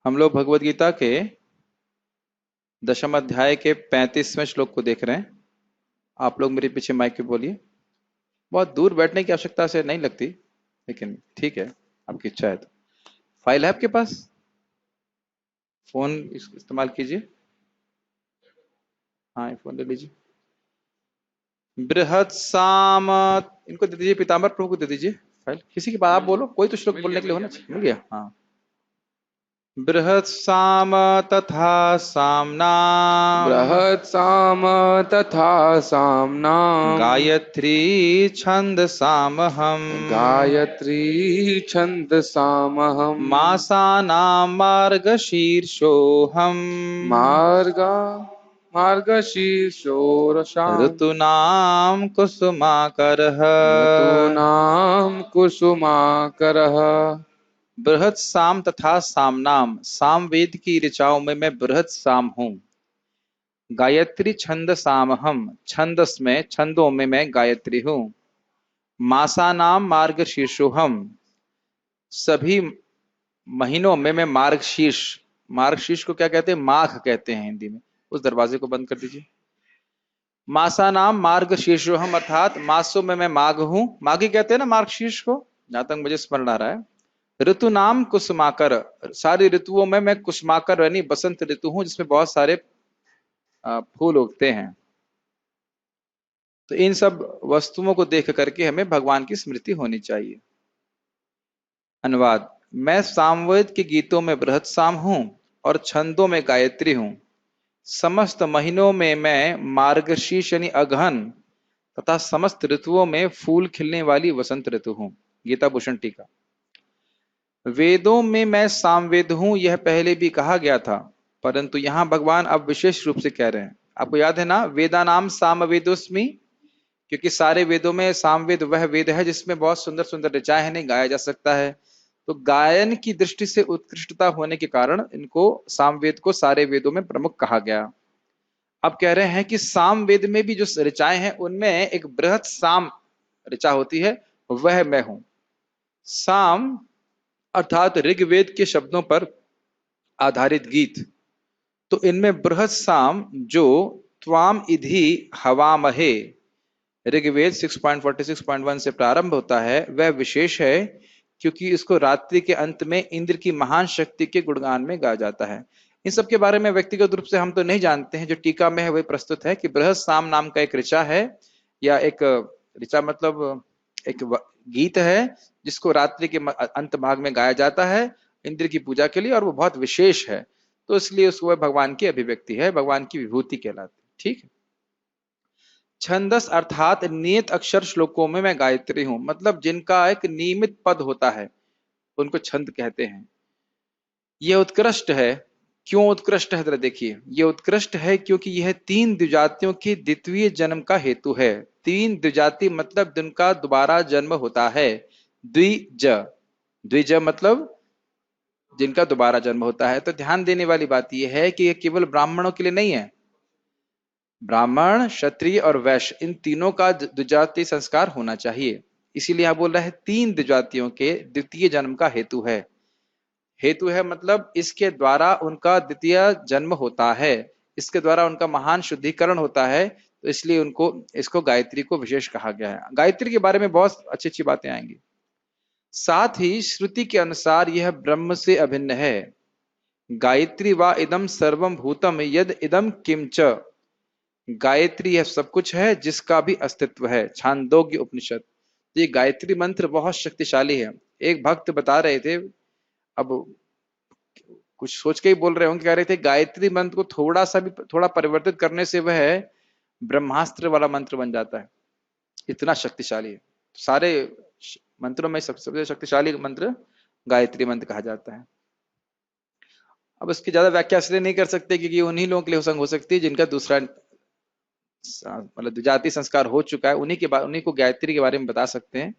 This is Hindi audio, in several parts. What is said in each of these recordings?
हम लोग भगवत गीता के 10वें अध्याय के 35वें श्लोक को देख रहे हैं। आप लोग मेरे पीछे माइक पे बोलिए। बहुत दूर बैठने की आवश्यकता से नहीं लगती, लेकिन ठीक है, आपकी इच्छा है तो। फाइल है आपके पास? फोन इस्तेमाल कीजिए। हाँ, फोन ले लीजिए। बृहत साम, इनको दे दीजिए, पीताम्बर प्रभु को दे दीजिए फाइल। किसी के पास आप बोलो, कोई तो श्लोक बोलने के लिए होना चाहिए। मिल गया? हाँ। बृहत साम तथा सामनाम बृहत् साम तथा साम्नाम गायत्री छंद सामहम गायत्री छन्दसामहम् मासानां मार्गशीर्षोऽहम् मार्गशीर्षोरसाम् ऋतूनां कुसुमाकरः ऋतूनां कुसुमाकरः। बृहत साम तथा सामनाम, सामवेद की ऋचाओं में मैं बृहत साम हूँ। गायत्री छंद सामहम, छंदस में, छंदों में मैं गायत्री हूँ। मासानाम मार्गशीर्षोहम, सभी महीनों में मैं मार्गशीर्ष, मार्गशीर्ष को क्या कहते हैं? माघ कहते हैं हिंदी में। उस दरवाजे को बंद कर दीजिए। मासानाम मार्गशीर्षोहम, अर्थात मासों में मैं माघ हूं। माघी कहते हैं ना मार्गशीर्ष को, जहां तक मुझे स्मरण आ रहा है। ऋतु नाम कुसुमाकर, सारी ऋतुओं में मैं कुसुमाकर यानी बसंत ऋतु हूं, जिसमें बहुत सारे फूल उगते हैं। तो इन सब वस्तुओं को देख करके हमें भगवान की स्मृति होनी चाहिए। अनुवाद। मैं सामवेद के गीतों में बृहत साम हूं और छंदों में गायत्री हूं। समस्त महीनों में मैं मार्गशीर्ष यानी अगहन तथा समस्त ऋतुओं में फूल खिलने वाली वसंत ऋतु हूं। गीता भूषण टीका। वेदों में मैं सामवेद हूं, यह पहले भी कहा गया था, परंतु यहां भगवान अब विशेष रूप से कह रहे हैं। आपको याद है ना, वेदा नाम सामवेदोस्मि, क्योंकि सारे वेदों में सामवेद वह वेद है जिसमें बहुत सुंदर सुंदर ऋचाएं नहीं गाया जा सकता है। तो गायन की दृष्टि से उत्कृष्टता होने के कारण इनको सामवेद को सारे वेदों में प्रमुख कहा गया। अब कह रहे हैं कि सामवेद में भी जो ऋचाएं हैं उनमें एक बृहत साम ऋचा होती है, वह मैं हूं। साम अर्थात ऋग्वेद के शब्दों पर आधारित गीत। तो इनमें बृहत साम जो त्वाम इधि हवामहे, ऋग्वेद 6.46.1 से प्रारंभ होता है, वह विशेष है क्योंकि इसको रात्रि के अंत में इंद्र की महान शक्ति के गुणगान में गाया जाता है। इन सब के बारे में व्यक्तिगत रूप से हम तो नहीं जानते हैं, जो टीका में है वही प्रस्तुत है कि बृहत साम नाम का एक ऋचा है, या एक ऋचा मतलब एक गीत है जिसको रात्रि के अंत भाग में गाया जाता है इंद्र की पूजा के लिए, और वो बहुत विशेष है। तो इसलिए उसको भगवान की अभिव्यक्ति है, भगवान की विभूति कहलाती है। ठीक है। छंदस अर्थात नियत अक्षर श्लोकों में मैं गायत्री हूं, मतलब जिनका एक नियमित पद होता है उनको छंद कहते हैं। यह उत्कृष्ट है। क्यों उत्कृष्ट है? जरा देखिए, यह उत्कृष्ट है क्योंकि यह तीन द्विजातियों के द्वितीय जन्म का हेतु है। तीन द्विजाति मतलब जिनका दोबारा जन्म होता है। द्विज, द्विज मतलब जिनका दोबारा जन्म होता है। तो ध्यान देने वाली बात यह है कि यह केवल ब्राह्मणों के लिए नहीं है। ब्राह्मण, क्षत्रिय और वैश्य, इन तीनों का द्विजाति संस्कार होना चाहिए। इसीलिए यहां बोल रहा है तीन द्विजातियों के द्वितीय जन्म का हेतु है। हेतु है मतलब इसके द्वारा उनका द्वितीय जन्म होता है, इसके द्वारा उनका महान शुद्धिकरण होता है। तो इसलिए उनको, इसको गायत्री को विशेष कहा गया है। गायत्री के बारे में बहुत अच्छी अच्छी बातें आएंगी। साथ ही श्रुति के अनुसार यह ब्रह्म से अभिन्न है। गायत्री वा इदम सर्वम भूतम यद इदम किंच, गायत्री यह सब कुछ है जिसका भी अस्तित्व है। छांदोग्य उपनिषद। तो ये गायत्री मंत्र बहुत शक्तिशाली है। एक भक्त बता रहे थे, अब कुछ सोच के ही बोल रहे होंगे, कह रहे थे गायत्री मंत्र को थोड़ा सा भी, थोड़ा परिवर्तित करने से वह ब्रह्मास्त्र वाला मंत्र बन जाता है, इतना शक्तिशाली है। सारे मंत्रों में सबसे शक्तिशाली मंत्र गायत्री मंत्र कहा जाता है। अब इसकी ज्यादा व्याख्या इसलिए नहीं कर सकते क्योंकि उन्हीं लोगों के लिए हो सकती है जिनका दूसरा मतलब द्विजाति संस्कार हो चुका है, उन्हीं को गायत्री के बारे में बता सकते हैं।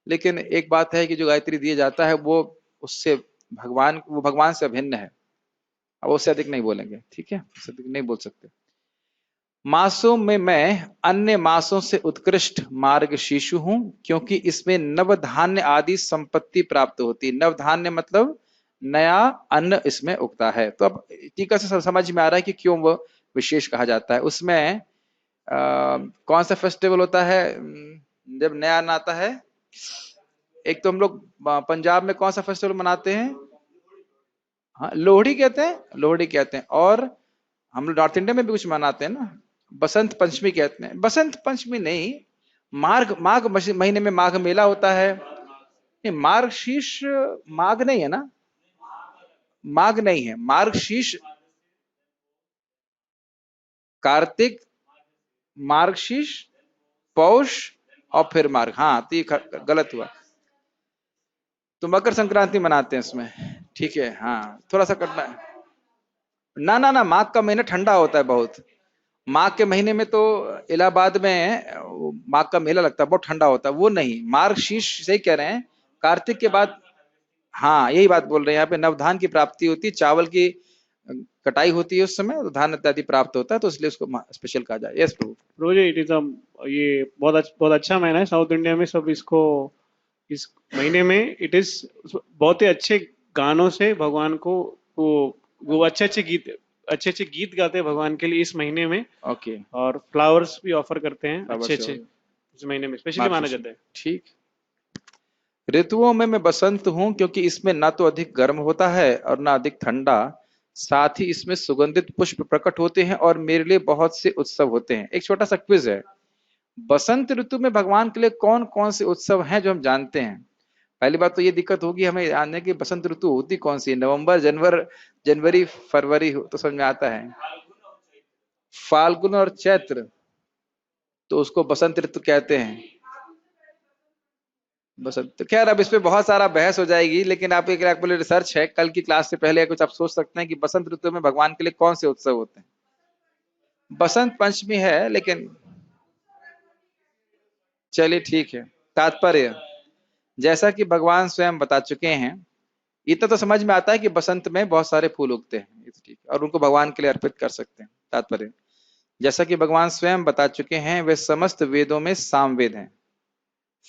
लेकिन एक बात है कि जो गायत्री दिया जाता है वो उससे वो भगवान से अभिन्न है। अब उससे अधिक नहीं बोलेंगे, ठीक है, उससे अधिक नहीं बोल सकते। मासों में मैं अन्य मासों से उत्कृष्ट मार्गशीर्ष हूं, क्योंकि इसमें नवधान्य आदि संपत्ति प्राप्त होती है। नवधान्य मतलब नया अन्न इसमें उगता है। तो अब टीका से समझ में आ रहा है कि क्यों वो विशेष कहा जाता है। उसमें कौन सा फेस्टिवल होता है जब नया अन्न आता है? एक तो हम लोग पंजाब में कौन सा फेस्टिवल मनाते हैं? हाँ, लोहड़ी कहते हैं, लोहड़ी कहते हैं। और हम लोग नॉर्थ इंडिया में भी कुछ मनाते हैं ना, बसंत पंचमी कहते हैं। बसंत पंचमी नहीं, माघ माघ महीने में माघ मेला होता है। नहीं, मार्गशीर्ष माघ नहीं है ना, माघ नहीं है, मार्गशीर्ष कार्तिक, मार्गशीर्ष, पौष और फिर मार्ग। हाँ, तो ये गलत हुआ। तो मकर संक्रांति मनाते हैं इसमें, ठीक है। हाँ, थोड़ा सा करना है। ना ना ना, माघ का महीना ठंडा होता है बहुत। माघ के महीने में तो इलाहाबाद में माघ का मेला लगता है, बहुत ठंडा होता है। वो नहीं, मार्गशीर्ष सही कह रहे हैं, कार्तिक के बाद। हाँ, यही बात बोल रहे हैं। यहाँ पे नवधान की प्राप्ति होती है, चावल की कटाई होती है उस समय, तो धान इत्यादि प्राप्त होता है, तो इसलिए उसको स्पेशल कहा जाए। यस प्रभु। रोज इट इज ये बहुत अच्छा महीना है साउथ इंडिया में। सब इसको इस महीने में इट इज बहुत ही अच्छे गानों से भगवान को वो अच्छे अच्छे गीत गाते हैं भगवान के लिए इस महीने में। ओके। और फ्लावर्स भी ऑफर करते हैं फ्लावर्स अच्छे अच्छे इस महीने में स्पेशली माना जाता है। ठीक। ऋतुओं में मैं बसंत हूं, क्योंकि इसमें ना तो अधिक गर्म होता है और ना अधिक ठंडा। साथ ही इसमें सुगंधित पुष्प प्रकट होते हैं और मेरे लिए बहुत से उत्सव होते हैं। एक छोटा सा क्विज है, बसंत ऋतु में भगवान के लिए कौन कौन से उत्सव हैं जो हम जानते हैं? पहली बात तो ये दिक्कत होगी हमें जानने की, बसंत ऋतु होती कौन सी है? नवंबर, जनवरी, फरवरी हो तो समझ में आता है। फाल्गुन और चैत्र, तो उसको बसंत ऋतु कहते हैं। बसंत, तो खैर अब इस पे बहुत सारा बहस हो जाएगी, लेकिन आप एक रिसर्च है, कल की क्लास से पहले कुछ आप सोच सकते हैं कि बसंत ऋतु में भगवान के लिए कौन से उत्सव होते हैं। बसंत पंचमी है, लेकिन चलिए ठीक है। तात्पर्य, जैसा कि भगवान स्वयं बता चुके हैं, इतना तो समझ में आता है कि बसंत में बहुत सारे फूल उगते हैं, ये तो ठीक है, और उनको भगवान के लिए अर्पित कर सकते हैं। तात्पर्य, जैसा कि भगवान स्वयं बता चुके हैं, वे समस्त वेदों में सामवेद हैं।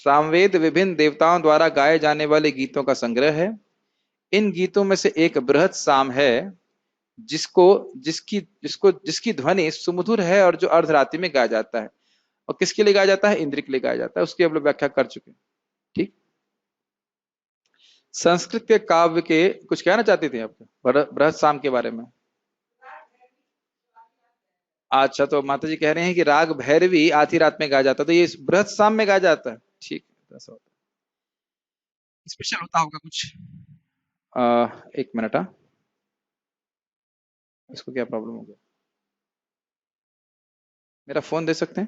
सामवेद विभिन्न देवताओं द्वारा गाए जाने वाले गीतों का संग्रह है। इन गीतों में से एक बृहत साम है, जिसको जिसकी ध्वनि सुमधुर है और जो अर्धरात्रि में गाया जाता है। और किसके लिए गाया जाता है? इंद्र के लिए गाया जाता है। उसकी हम लोग व्याख्या कर चुके हैं। ठीक। संस्कृत के काव्य के कुछ कहना चाहते थे आपको बृहत साम के बारे में? अच्छा, तो माता जी कह रहे हैं कि राग भैरवी आधी रात में गाया जाता है, तो ये बृहत साम में गाया जाता है। ठीक है, ऐसा होता है, स्पेशल होता होगा कुछ। एक मिनट। इसको क्या प्रॉब्लम हो गया? मेरा फोन दे सकते हैं?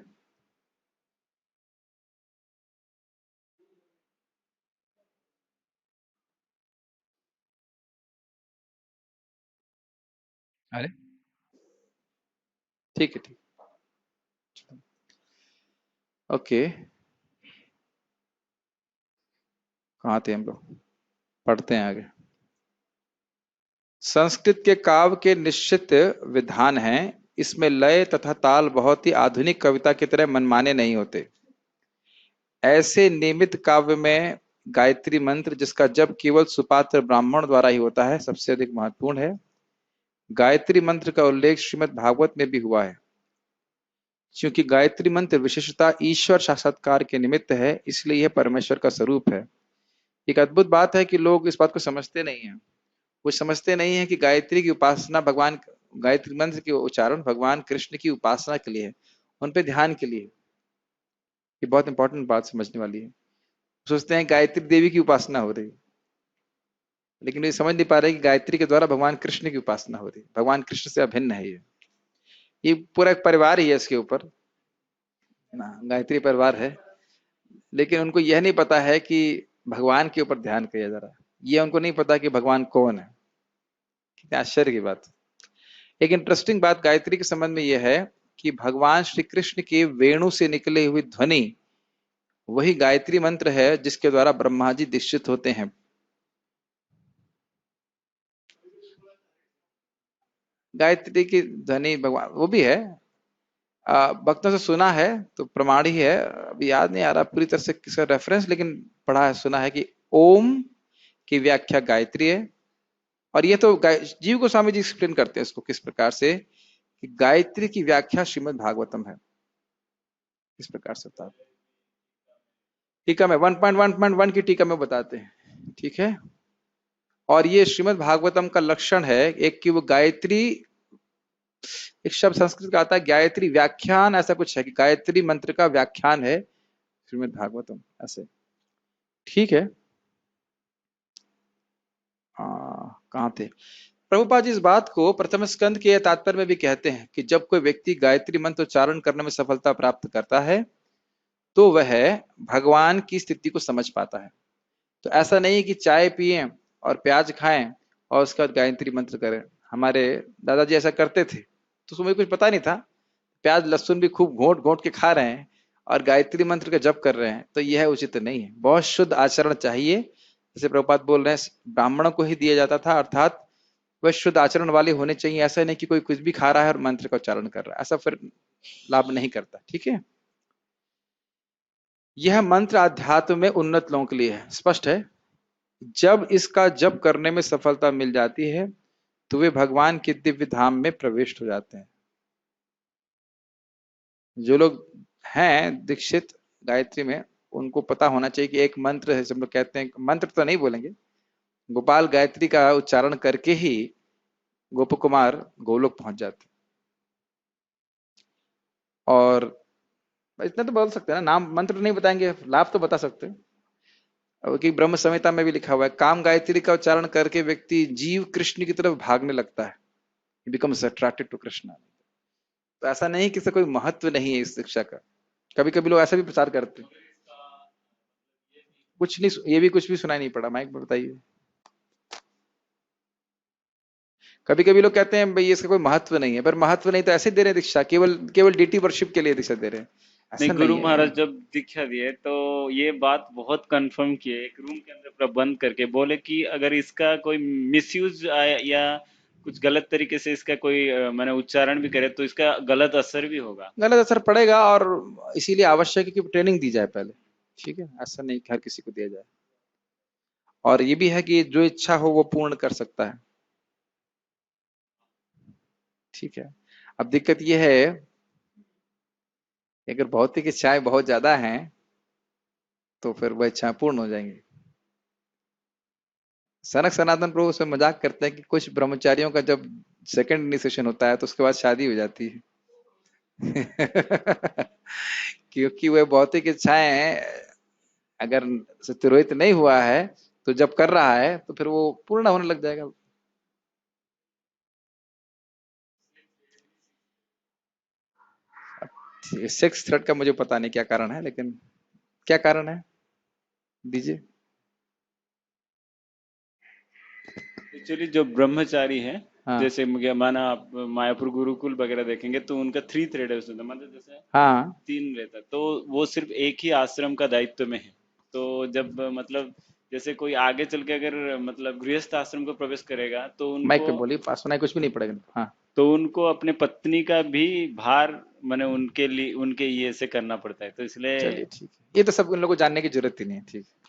अरे ठीक है, ठीक। ओके, कहाँ थे हम लोग? पढ़ते हैं आगे। संस्कृत के काव्य के निश्चित विधान हैं। इसमें लय तथा ताल बहुत ही आधुनिक कविता की तरह मनमाने नहीं होते। ऐसे नियमित काव्य में गायत्री मंत्र, जिसका जप केवल सुपात्र ब्राह्मण द्वारा ही होता है, सबसे अधिक महत्वपूर्ण है। गायत्री मंत्र का उल्लेख श्रीमद् भागवत में भी हुआ है। क्योंकि गायत्री मंत्र विशेषता ईश्वर साक्षात्कार के निमित्त है, इसलिए यह परमेश्वर का स्वरूप है। एक अद्भुत बात है कि लोग इस बात को समझते नहीं है। वो समझते नहीं है कि गायत्री की उपासना भगवान, गायत्री मंत्र के उच्चारण भगवान कृष्ण की उपासना के लिए है, उन पे ध्यान के लिए। ये बहुत इंपॉर्टेंट बात समझने वाली है। सोचते हैं गायत्री देवी की उपासना हो रही है, लेकिन ये समझ नहीं पा रहे कि गायत्री के द्वारा भगवान कृष्ण की उपासना हो रही है। भगवान कृष्ण से अभिन्न है ये पूरा एक परिवार ही है इसके ऊपर ना, गायत्री परिवार है। लेकिन उनको यह नहीं पता है कि भगवान के ऊपर ध्यान किया जा रहा है। ये उनको नहीं पता कि भगवान कौन है। कितने आश्चर्य की बात। एक इंटरेस्टिंग बात गायत्री के संबंध में यह है कि भगवान श्री कृष्ण के वेणु से निकले हुई ध्वनि वही गायत्री मंत्र है, जिसके द्वारा ब्रह्मा जी दीक्षित होते हैं। गायत्री की ध्वनि भगवान वो भी है, भक्तों से सुना है तो प्रमाण ही है। अभी याद नहीं आ रहा पूरी तरह से किसका रेफरेंस, लेकिन पढ़ा है, सुना है कि ओम की व्याख्या गायत्री है, और ये तो जीव गोस्वामी जी एक्सप्लेन करते हैं इसको किस प्रकार से, कि गायत्री की व्याख्या श्रीमद् भागवतम है, इस प्रकार से होता है। टीका में 1.1.1 की टीका में बताते हैं, ठीक है। और ये श्रीमद् भागवतम का लक्षण है एक कि वो गायत्री, एक शब्द संस्कृत का आता है गायत्री व्याख्यान, ऐसा कुछ है कि गायत्री मंत्र का व्याख्यान है श्रीमद् भागवतम, ऐसे, ठीक है। कहाँ थे प्रभुपाद जी, इस बात को प्रथम स्कंद के तात्पर्य में भी कहते हैं कि जब कोई व्यक्ति गायत्री मंत्र उच्चारण करने में सफलता प्राप्त करता है तो वह भगवान की स्थिति को समझ पाता है। तो ऐसा नहीं कि चाय पिए और प्याज खाएं और उसके बाद गायत्री मंत्र करें। हमारे दादाजी ऐसा करते थे, तो उसमें कुछ पता नहीं था, प्याज लहसुन भी खूब घोंट घोंट के खा रहे हैं और गायत्री मंत्र का जप कर रहे हैं, तो यह उचित नहीं है। बहुत शुद्ध आचरण चाहिए, जैसे प्रभुपाद बोल रहे हैं ब्राह्मणों को ही दिया जाता था, अर्थात वह शुद्ध आचरण वाले होने चाहिए। ऐसा नहीं कि कोई कुछ भी खा रहा है और मंत्र का उच्चारण कर रहा है, ऐसा फिर लाभ नहीं करता, ठीक है। यह मंत्र आध्यात्म में उन्नत लोगों के लिए है, स्पष्ट है। जब इसका जप करने में सफलता मिल जाती है तो वे भगवान के दिव्य धाम में प्रविष्ट हो जाते हैं। जो लोग हैं दीक्षित गायत्री में, उनको पता होना चाहिए कि एक मंत्र है, सब लोग कहते हैं, मंत्र तो नहीं बोलेंगे, गोपाल गायत्री का उच्चारण करके ही गोप कुमार गोलोक पहुंच जाते। और इतना तो बोल सकते हैं ना, नाम मंत्र नहीं बताएंगे, लाभ तो बता सकते हैं। कि ब्रह्म संहिता में भी लिखा हुआ है, काम गायत्री का उच्चारण करके व्यक्ति जीव कृष्ण की तरफ भागने लगता है, बिकम्स अट्रैक्टेड टू कृष्ण। तो ऐसा नहीं कि इसका कोई महत्व नहीं है इस शिक्षा का। कभी कभी लोग ऐसा भी प्रचार करते हैं। कुछ नहीं, ये भी कुछ भी सुनाई नहीं पड़ा, माइक में बताइए। कभी कभी लोग कहते हैं भाई इसका कोई महत्व नहीं है, पर महत्व नहीं तो ऐसे दे रहे हैं दीक्षा, केवल केवल डीटी वर्शिप के लिए दीक्षा दे रहे हैं, ऐसा नहीं। गुरु है। महाराज जब दीक्षा दिए तो ये बात बहुत कंफर्म किए, एक रूम के अंदर पूरा बंद करके बोले कि अगर इसका कोई मिसयूज या कुछ गलत तरीके से इसका कोई मैंने उच्चारण भी करे तो इसका गलत असर भी होगा, गलत असर पड़ेगा, और इसीलिए आवश्यक है कि ट्रेनिंग दी जाए पहले, ठीक है। ऐसा नहीं कि हर किसी को दिया जाए। और ये भी है कि जो इच्छा हो वो पूर्ण कर सकता है, ठीक है। अब दिक्कत ये है, अगर भौतिक इच्छाएं बहुत ज्यादा हैं तो फिर वह इच्छाएं पूर्ण हो जाएंगी। सनक सनातन प्रभु से मजाक करते हैं कि कुछ ब्रह्मचारियों का जब सेकंड इनिशिएशन होता है तो उसके बाद शादी हो जाती है। क्योंकि वह भौतिक इच्छाएं अगर तिरोहित नहीं हुआ है तो जब कर रहा है तो फिर वो पूर्ण होने लग जाएगा। सेक्स थ्रेट का मुझे पता नहीं क्या कारण है, लेकिन क्या कारण है दीजिए। एक्चुअली जो ब्रह्मचारी है, हाँ जैसे मुझे माना आप मायापुर गुरुकुल वगैरह देखेंगे तो उनका 3 थ्रेड है उसमें, मतलब जैसे हाँ 3 रहता है, तो वो सिर्फ एक ही आश्रम का दायित्व में है। तो जब मतलब जैसे कोई आगे चल के अगर मतलब गृहस्थ आश्रम को प्रवेश करेगा तो माइक पे उनको बोलिए, पास सुनाई कुछ भी नहीं पड़ेगा। हाँ तो उनको अपने पत्नी का भी भार मैंने उनके लिए उनके ये से करना पड़ता है, तो इसलिए चलिए ठीक है, ये तो सब उन लोगों को जानने की जरूरत ही नहीं है, ठीक है।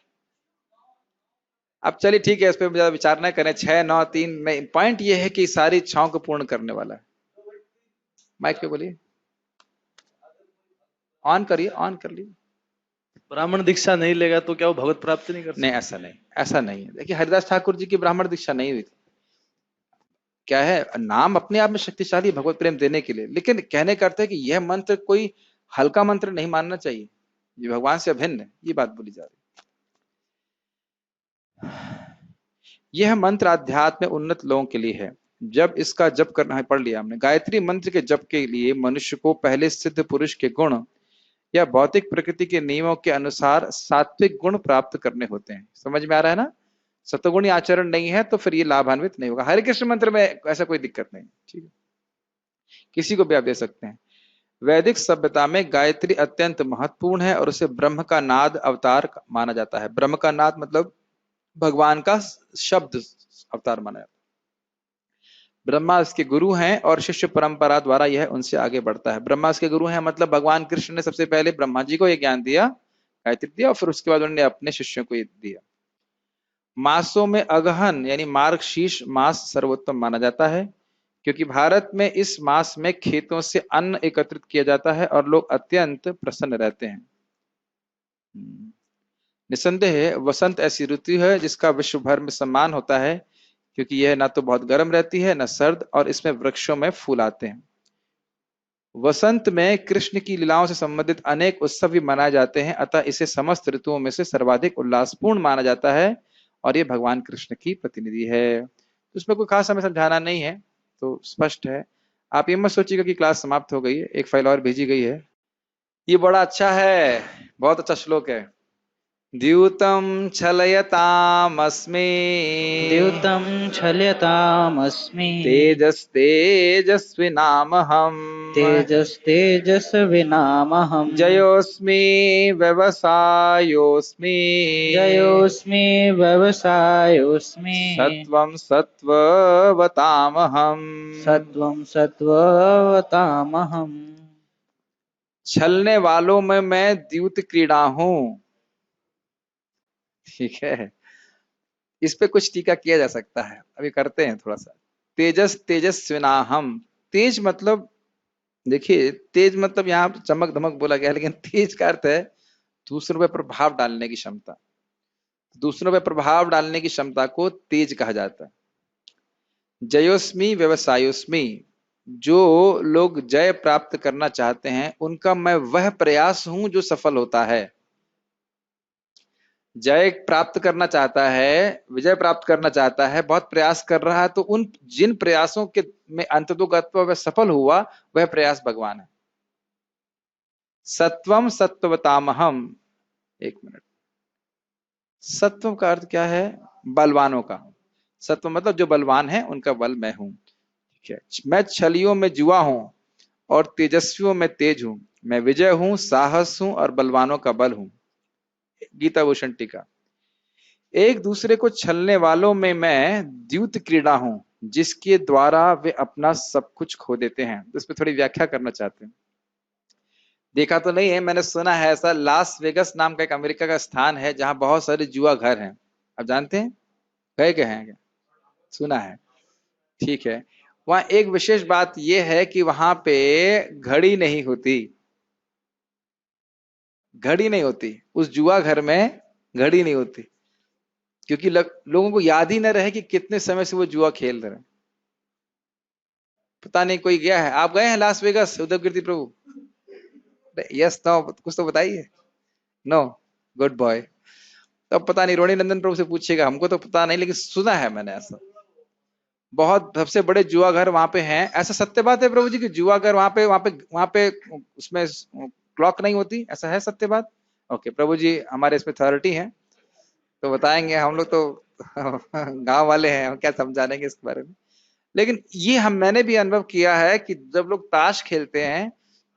अब चलिए ठीक है, इस पर ज्यादा विचार न करें। 6, 9, 3 में पॉइंट ये है कि सारी इच्छाओं को पूर्ण करने वाला है। माइक पे बोलिए, ऑन करिए, ऑन कर लीजिए। ब्राह्मण दीक्षा नहीं लेगा तो क्या वो भगवत प्राप्ति नहीं कर सकता? नहीं, ऐसा नहीं, ऐसा नहीं है। देखिए हरिदास ठाकुर जी की ब्राह्मण दीक्षा नहीं हुई थी। क्या है, नाम अपने आप में शक्तिशाली है भगवत प्रेम देने के लिए, लेकिन कहने का अर्थ है कि यह मंत्र कोई हल्का मंत्र नहीं मानना चाहिए, ये भगवान से अभिन्न है, ये बात बोली जा रही है। यह मंत्र आध्यात्म में उन्नत लोगों के लिए है। जब इसका जप करना है, पढ़ लिया हमने। गायत्री मंत्र के जप के लिए मनुष्य को पहले सिद्ध पुरुष के गुण या भौतिक प्रकृति के नियमों के अनुसार सात्विक गुण प्राप्त करने होते हैं। समझ में आ रहा है ना? सतगुणी आचरण नहीं है तो फिर ये लाभान्वित नहीं होगा। हरे कृष्ण मंत्र में ऐसा कोई दिक्कत नहीं, ठीक है, किसी को भी आप दे सकते हैं। वैदिक सभ्यता में गायत्री अत्यंत महत्वपूर्ण है और उसे ब्रह्म का नाद अवतार माना जाता है। ब्रह्म का नाद मतलब भगवान का शब्द अवतार माना जाता है। ब्रह्मा इसके गुरु हैं और शिष्य परंपरा द्वारा यह उनसे आगे बढ़ता है। ब्रह्मा इसके गुरु हैं मतलब भगवान कृष्ण ने सबसे पहले ब्रह्मा जी को यह ज्ञान दिया, गायत्री दिया, और फिर उसके बाद उन्होंने अपने शिष्यों को ये दिया। मासों में अगहन यानी मार्गशीर्ष मास सर्वोत्तम माना जाता है, क्योंकि भारत में इस मास में खेतों से अन्न एकत्रित किया जाता है और लोग अत्यंत प्रसन्न रहते हैं। निसंदेह वसंत ऐसी ऋतु है जिसका विश्व भर में सम्मान होता है, क्योंकि यह ना तो बहुत गर्म रहती है न सर्द, और इसमें वृक्षों में फूल आते हैं। वसंत में कृष्ण की लीलाओं से संबंधित अनेक उत्सव भी मनाए जाते हैं, अतः इसे समस्त ऋतुओं में से सर्वाधिक उल्लासपूर्ण माना जाता है और ये भगवान कृष्ण की प्रतिनिधि है। तो उसमें कोई खास हमें समझाना नहीं है, तो स्पष्ट है। आप ये मत सोचिएगा कि क्लास समाप्त हो गई है, एक फाइल और भेजी गई है। ये बड़ा अच्छा है, बहुत अच्छा श्लोक है। द्यूतं छलयतामस्मि द्यूतं छलयतामस्मि तेजस्तेजस्विनामहम् तेजस्तेजस्विनामहम् जयोऽस्मि व्यवसायोऽस्मि जयोऽस्मि व्यवसायोऽस्मि सत्वं सत्त्ववतामहम्। सत्वं सत्त्ववतामहम्। छलने वालों में मैं द्यूत क्रीड़ा हूं। ठीक है, इस पे कुछ टीका किया जा सकता है, अभी करते हैं थोड़ा सा। तेजस तेजस्विनाहम, तेज मतलब देखिए, तेज मतलब यहाँ चमक धमक बोला गया है, लेकिन तेज का अर्थ है दूसरों पर प्रभाव डालने की क्षमता। दूसरों पर प्रभाव डालने की क्षमता को तेज कहा जाता है। जयोस्मी व्यवसायोस्मी, जो लोग जय प्राप्त करना चाहते हैं उनका मैं वह प्रयास हूं जो सफल होता है। जय प्राप्त करना चाहता है, विजय प्राप्त करना चाहता है, बहुत प्रयास कर रहा है, तो उन जिन प्रयासों के में अंततोगत्वा वह सफल हुआ, वह प्रयास भगवान है। सत्वम सत्वतामहम, एक मिनट, सत्व का अर्थ क्या है? बलवानों का। सत्व मतलब जो बलवान है उनका बल मैं हूं। ठीक है, मैं छलियों में जुआ हूं और तेजस्वियों में तेज हूं, मैं विजय हूं, साहस हूं और बलवानों का बल हूं। गीता भूषण टीका। एक दूसरे को छलने वालों में मैं द्यूत क्रीड़ा हूं, जिसके द्वारा वे अपना सब कुछ खो देते हैं। इस पर थोड़ी व्याख्या करना चाहते हैं। देखा तो नहीं है, मैंने सुना है ऐसा, लास वेगस नाम का एक अमेरिका का स्थान है जहां बहुत सारे जुआ घर हैं। आप जानते हैं, गए क्या हैं क्या? सुना है, ठीक है। वहां एक विशेष बात यह है कि वहां पे घड़ी नहीं होती। घड़ी नहीं होती उस जुआ घर में, घड़ी नहीं होती, क्योंकि लोगों को याद ही न रहे कि कितने समय से वो जुआ खेल रहे हैं। पता नहीं कोई गया है? आप गए हैं Las Vegas, Uddhav Kirti Prabhu? Yes no, कुछ तो बताइए। No, good boy. तो पता नहीं, रोणी नंदन प्रभु से पूछिएगा, हमको तो पता नहीं, लेकिन सुना है मैंने ऐसा। बहुत सबसे बड़े जुआ घर वहां पे हैं। ऐसा सत्य बात है प्रभु जी कि जुआ घर वहां पे उसमें क्लॉक नहीं होती, ऐसा है सत्य बात? ओके, प्रभु जी हमारे इसमें अथॉरिटी है तो बताएंगे। हम लोग तो गांव वाले हैं, हम क्या समझाने के इसके बारे में। लेकिन ये मैंने भी अनुभव किया है कि जब लोग ताश खेलते हैं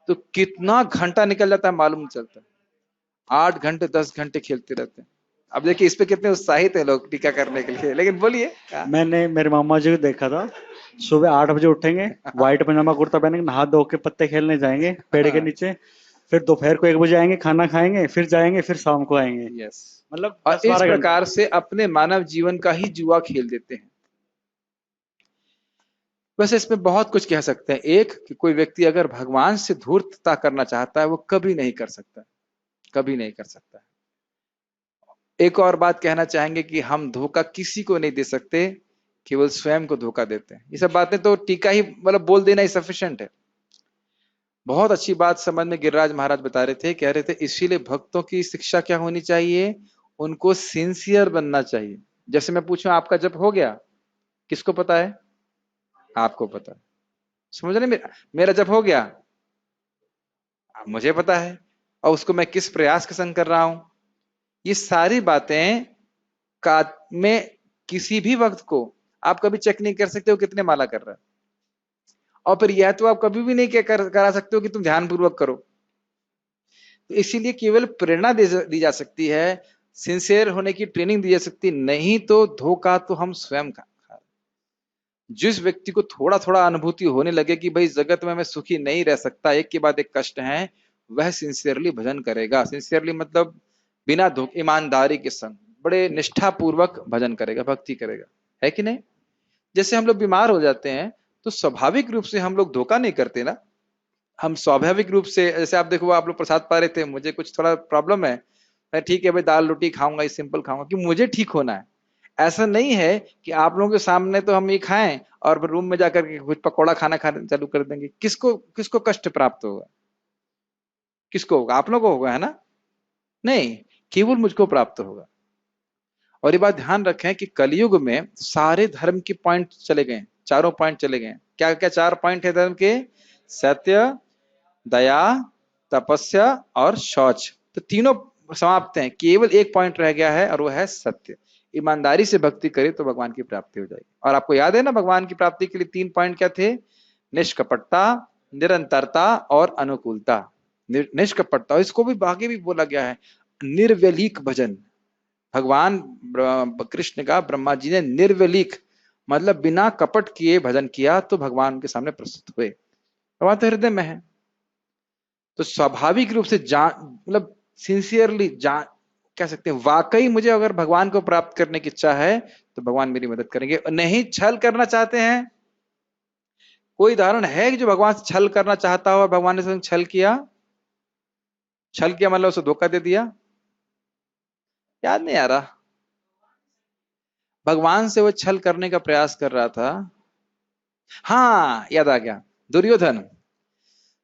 तो कितना घंटा निकल जाता है मालूम नहीं चलता। 8 घंटे 10 घंटे खेलते रहते हैं। अब देखिए इस पे कितने उत्साहित है लोग टीका करने के लिए, लेकिन बोलिए। मैंने मेरे मामा जी को देखा था, सुबह 8 बजे उठेंगे, व्हाइट पजामा कुर्ता पहनेंगे, नहा धो के पत्ते खेलने जाएंगे पेड़ के नीचे, फिर दोपहर को 1 बजे आएंगे, खाना खाएंगे, फिर जाएंगे, फिर शाम को आएंगे। यस, मतलब और 10-12 इस घंटे प्रकार से अपने मानव जीवन का ही जुआ खेल देते हैं। वैसे इसमें बहुत कुछ कह सकते हैं। एक कि कोई व्यक्ति अगर भगवान से धूर्तता करना चाहता है वो कभी नहीं कर सकता, कभी नहीं कर सकता। एक और बात कहना चाहेंगे कि हम धोखा किसी को नहीं दे सकते, केवल स्वयं को धोखा देते हैं। ये सब बातें तो टीका ही मतलब बोल देना ही सफिशिएंट है। बहुत अच्छी बात समझ में गिरिराज महाराज बता रहे थे, कह रहे थे इसीलिए भक्तों की शिक्षा क्या होनी चाहिए, उनको सिंसियर बनना चाहिए। जैसे मैं पूछूं आपका जप हो गया, किसको पता है? आपको पता है। समझ रहे, मेरा जप हो गया, मुझे पता है, और उसको मैं किस प्रयास के संग कर रहा हूं। ये सारी बातें का में किसी भी वक्त को आप कभी चेक नहीं कर सकते हो कितने माला कर रहा है, और फिर यह तो आप कभी भी नहीं करा सकते हो कि तुम ध्यान पूर्वक करो। तो इसीलिए केवल प्रेरणा दी जा सकती है, सिंसियर होने की ट्रेनिंग दी जा सकती, नहीं तो धोखा तो हम स्वयं का। जिस व्यक्ति को थोड़ा थोड़ा अनुभूति होने लगे कि भाई जगत में मैं सुखी नहीं रह सकता, एक के बाद एक कष्ट है, वह सिंसियरली भजन करेगा। सिंसियरली मतलब बिना धोखे, ईमानदारी के संग, बड़े निष्ठा पूर्वक भजन करेगा, भक्ति करेगा, है कि नहीं? जैसे हम लोग बीमार हो जाते हैं तो स्वाभाविक रूप से हम लोग धोखा नहीं करते ना, हम स्वाभाविक रूप से, जैसे आप देखो आप लोग प्रसाद पा रहे थे, मुझे कुछ थोड़ा प्रॉब्लम है, मैं ठीक है भाई दाल रोटी खाऊंगा, ये सिंपल खाऊंगा कि मुझे ठीक होना है। ऐसा नहीं है कि आप लोगों के सामने तो हम ये खाएं और रूम में जाकर के कुछ पकौड़ा खाना खाना चालू कर देंगे। किसको किसको कष्ट प्राप्त होगा? किसको होगा? आप लोगों को होगा, है ना? नहीं, केवल मुझको प्राप्त होगा। और ये बात ध्यान रखें कि कलयुग में सारे धर्म के पॉइंट चले गए, चारों पॉइंट चले गए। क्या क्या चार पॉइंट है धर्म के? सत्य, दया, तपस्या और शौच। तो तीनों समाप्त हैं, केवल एक पॉइंट रह गया है और वो है सत्य। ईमानदारी से भक्ति करे तो भगवान की प्राप्ति हो जाएगी। और आपको याद है ना, भगवान की प्राप्ति के लिए तीन पॉइंट क्या थे? निष्कपटता, निरंतरता और अनुकूलता। निष्कपटता, इसको भी आगे भी बोला गया है, निर्व्यलीक भजन। भगवान कृष्ण का ब्रह्मा जी ने निर्व्यलीक मतलब बिना कपट किए भजन किया तो भगवान उनके सामने प्रस्तुत हुए। भगवान तो हृदय में है, तो स्वाभाविक रूप से मतलब सिंसियरली कह सकते हैं, वाकई मुझे अगर भगवान को प्राप्त करने की इच्छा है तो भगवान मेरी मदद करेंगे। नहीं छल करना चाहते हैं, कोई उदाहरण है कि जो भगवान से छल करना चाहता हो और भगवान ने छल किया? छल किया मतलब उसे धोखा दे दिया? याद नहीं आ रहा। भगवान से वो छल करने का प्रयास कर रहा था। हाँ, याद आ गया, दुर्योधन।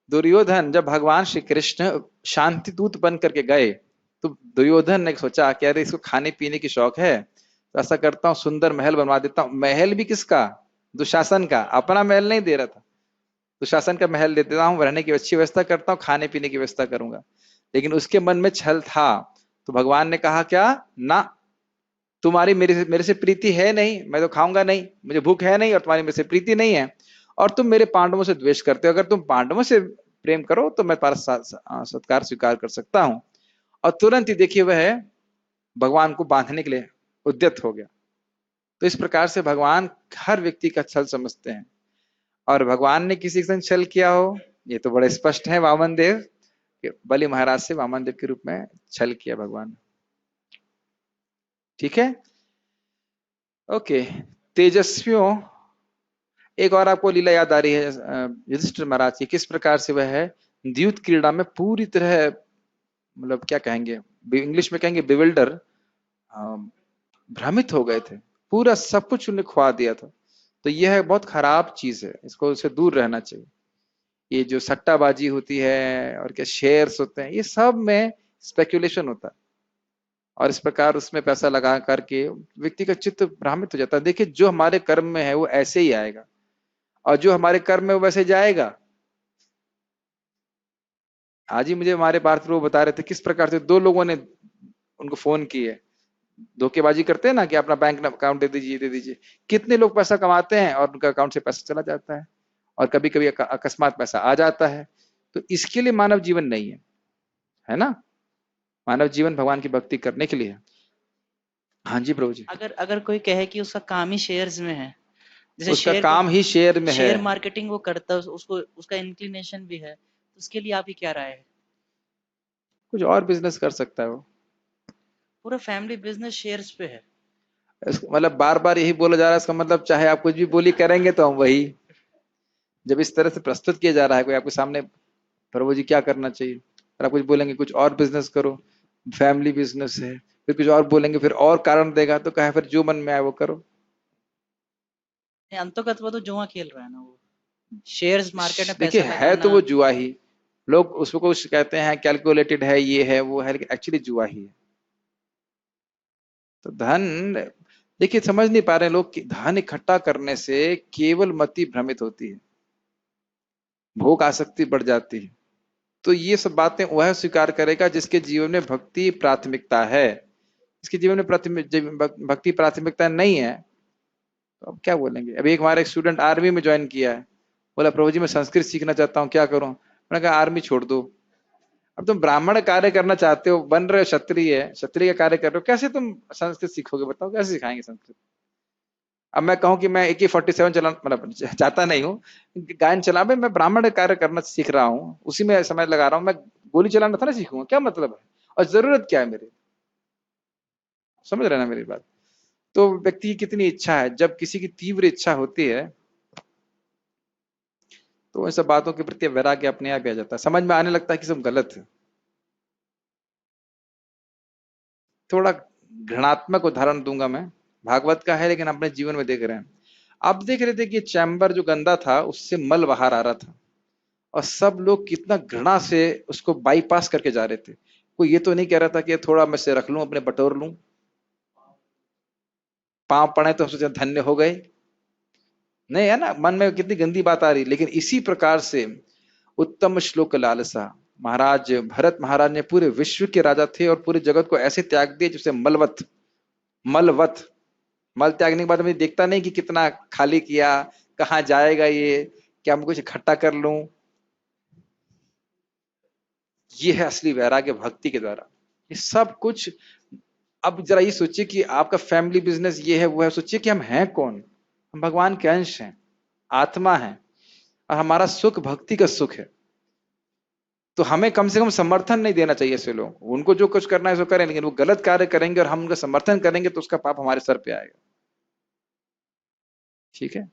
दुर्योधन जब भगवान श्री कृष्ण शांति दूत बन करके गए तो दुर्योधन ने सोचा कि अरे इसको खाने पीने की शौक है, तो ऐसा करता हूँ सुंदर महल बनवा देता हूँ। महल भी किसका? दुशासन का। अपना महल नहीं दे रहा था, दुशासन का महल दे देता हूँ, रहने की अच्छी व्यवस्था करता हूँ, खाने पीने की व्यवस्था करूंगा। लेकिन उसके मन में छल था, तो भगवान ने कहा क्या? ना, तुम्हारी मेरे से प्रीति है नहीं, मैं तो खाऊंगा नहीं, मुझे भूख है नहीं, और तुम्हारी मेरे से प्रीति नहीं है, और तुम मेरे पांडवों से द्वेष करते हो। अगर तुम पांडवों से प्रेम करो तो मैं तुम्हारा सत्कार स्वीकार कर सकता हूं। और तुरंत ही देखिए वह भगवान को बांधने के लिए उद्यत हो गया। तो इस प्रकार से भगवान हर व्यक्ति का छल समझते हैं। और भगवान ने किसी के संग छल किया हो, ये तो बड़े स्पष्ट है, वामन देव, बलि महाराज से वामन देव के रूप में छल किया भगवान। ठीक है, ओके। तेजस्वियों, एक और आपको लीला याद आ रही है युधिष्ठिर महाराज की, किस प्रकार से वह है द्यूत क्रीड़ा में पूरी तरह, मतलब क्या कहेंगे, इंग्लिश में कहेंगे बिविल्डर, भ्रमित हो गए थे, पूरा सब कुछ उन्हें खुआ दिया था। तो यह बहुत खराब चीज है, इसको उससे दूर रहना चाहिए। ये जो सट्टाबाजी होती है और क्या शेयर्स होते हैं, ये सब में स्पेकुलेशन होता है, और इस प्रकार उसमें पैसा लगा करके व्यक्ति का चित्त भ्रमित हो जाता है। देखिए, जो हमारे कर्म में है वो ऐसे ही आएगा, और जो हमारे कर्म में वो वैसे जाएगा। आज ही मुझे हमारे भारत वो बता रहे थे किस प्रकार से दो लोगों ने उनको फोन किए, धोखेबाजी करते हैं ना कि अपना बैंक अकाउंट दे दीजिए दे दीजिए। कितने लोग पैसा कमाते हैं और उनका अकाउंट से पैसा चला जाता है, और कभी कभी अकस्मात पैसा आ जाता है। तो इसके लिए मानव जीवन नहीं है, है ना? मानव जीवन भगवान की भक्ति करने के लिए है। हाँ जी प्रभु जी। अगर अगर कोई कहे कि उसका काम ही शेयर्स में है, जैसे उसका काम ही शेयर में है, शेयर मार्केटिंग वो करता है, उसको उसका इंक्लिनेशन भी है, तो उसके लिए आपकी क्या राय है? कुछ और बिजनेस कर सकता है वो। पूरा फैमिली बिजनेस शेयर्स पे है। मतलब बार बार यही बोला जा रहा है, इसका मतलब चाहे आप कुछ भी बोली करेंगे तो हम वही। जब इस तरह से प्रस्तुत किया जा रहा है कोई आपके सामने, प्रभु जी क्या करना चाहिए, और आप कुछ बोलेंगे कुछ और बिजनेस करो, फैमिली बिजनेस है, फिर कुछ और बोलेंगे, फिर और कारण देगा, तो कहे फिर जो मन में आए वो करो। अंतोगत वो तो जुआ खेल रहा है ना, वो शेयर्स मार्केट में देखिए पैसा है तो वो जुआ ही, लोग उसको कुछ कहते हैं कैलकुलेटेड है, ये है वो है, लेकिन एक्चुअली जुआ ही है। तो धन, देखिए समझ नहीं पा रहे लोग कि धन इकट्ठा करने से केवल मति भ्रमित होती है, भोग आसक्ति बढ़ जाती है। तो ये सब बातें वह स्वीकार करेगा जिसके जीवन में भक्ति प्राथमिकता है। इसके जीवन में भक्ति प्राथमिकता नहीं है तो अब क्या बोलेंगे। अभी एक हमारा एक स्टूडेंट आर्मी में ज्वाइन किया है, बोला प्रभु जी मैं संस्कृत सीखना चाहता हूँ, क्या करूं? मैंने कहा आर्मी छोड़ दो। अब तुम ब्राह्मण कार्य करना चाहते हो, बन रहे हो क्षत्रिय, क्षत्रिय का कार्य कर रहे हो, कैसे तुम संस्कृत सीखोगे? बताओ कैसे सिखाएंगे संस्कृत? अब मैं कहूं कि मैं AK-47 चला, मतलब चाहता नहीं हूँ गायन चला, मैं ब्राह्मण कार्य करना सीख रहा हूँ, उसी में समय लगा रहा हूँ, मैं गोली चलाना था ना सीखूंगा, क्या मतलब है? और जरूरत क्या है मेरे? समझ रहे हैं ना मेरी बात? तो व्यक्ति की कितनी इच्छा है, जब किसी की तीव्र इच्छा होती है तो इन सब बातों के प्रति वैराग्य अपने आप आ जाता है, समझ में आने लगता है कि सब गलत है। थोड़ा घृणात्मक उदाहरण दूंगा मैं, भागवत का है लेकिन अपने जीवन में देख रहे हैं। आप देख रहे थे कि चैम्बर जो गंदा था उससे मल बाहर आ रहा था और सब लोग कितना घृणा से उसको बाईपास करके जा रहे थे। कोई ये तो नहीं कह रहा था कि थोड़ा मैं से रख लूं, अपने बटोर लूं, पांव पड़े तो सोचे धन्य हो गए, नहीं है ना, मन में कितनी गंदी बात आ रही। लेकिन इसी प्रकार से उत्तम श्लोक लालसा, महाराज भरत महाराज ने पूरे विश्व के राजा थे और पूरे जगत को ऐसे त्याग दिए जैसे मलवत, मलवत, मल त्यागने के बाद मैं देखता नहीं कि कितना खाली किया, कहाँ जाएगा ये, क्या मैं कुछ इकट्ठा कर लूं। ये है असली वैराग्य भक्ति के द्वारा। ये सब कुछ, अब जरा ये सोचिए कि आपका फैमिली बिजनेस ये है वो है, सोचिए कि हम हैं कौन, हम भगवान के अंश हैं, आत्मा है और हमारा सुख भक्ति का सुख है। तो हमें कम से कम समर्थन नहीं देना चाहिए ऐसे लोग, उनको जो कुछ करना है सो करें, लेकिन वो गलत कार्य करेंगे और हम उनका समर्थन करेंगे तो उसका पाप हमारे सर पे आएगा। ठीक है,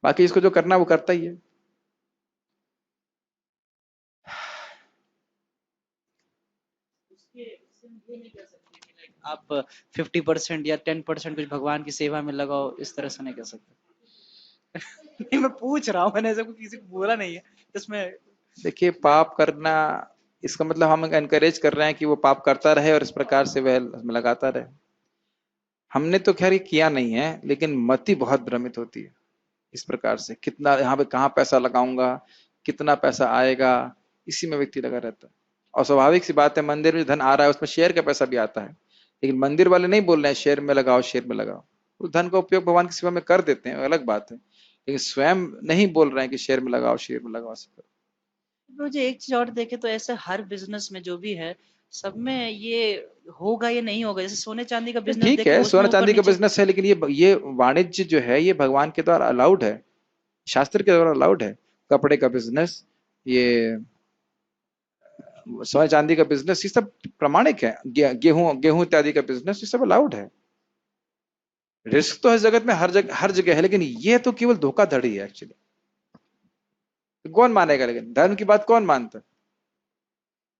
बाकी इसको जो करना है वो करता ही है। आप 50% या 10% कुछ भगवान की सेवा में लगाओ, इस तरह से नहीं कर सकते। नहीं, मैं पूछ रहा हूँ, मैंने ऐसा किसी को बोला नहीं है इसमें। देखिए, पाप करना इसका मतलब हम एनकरेज कर रहे हैं कि वो पाप करता रहे और इस प्रकार से वह लगाता रहे। हमने तो खैर ये किया नहीं है, लेकिन मति बहुत भ्रमित होती है इस प्रकार से, कितना यहाँ पे कहाँ पैसा लगाऊंगा, कितना पैसा आएगा, इसी में व्यक्ति लगा रहता है। और स्वाभाविक सी बात है, मंदिर में धन आ रहा है उसमें शेयर का पैसा भी आता है, लेकिन मंदिर वाले नहीं बोल रहे हैं शेयर में लगाओ, शेयर में लगाओ। उस धन का उपयोग भगवान की सेवा में कर देते हैं, अलग बात है, लेकिन स्वयं नहीं बोल रहे हैं कि शेयर में लगाओ, शेयर में लगाओ। मुझे एक चीज और देखे तो ऐसे हर बिजनेस में जो भी है सब में ये होगा या नहीं होगा, जैसे सोने चांदी का बिजनेस ठीक देखे है, उसमें सोना ऊपर चांदी का नीचे। बिजनेस है, लेकिन ये वाणिज्य जो है ये भगवान के द्वारा अलाउड है, शास्त्र के द्वारा अलाउड है। कपड़े का बिजनेस, ये सोना चांदी का बिजनेस, ये सब प्रमाणिक है। गेहूं इत्यादि का बिजनेस, ये सब अलाउड है। रिस्क तो है जगत में, हर जगह है, लेकिन ये तो केवल धोखाधड़ी है एक्चुअली। कौन मानेगा, लेकिन धर्म की बात कौन मानता है?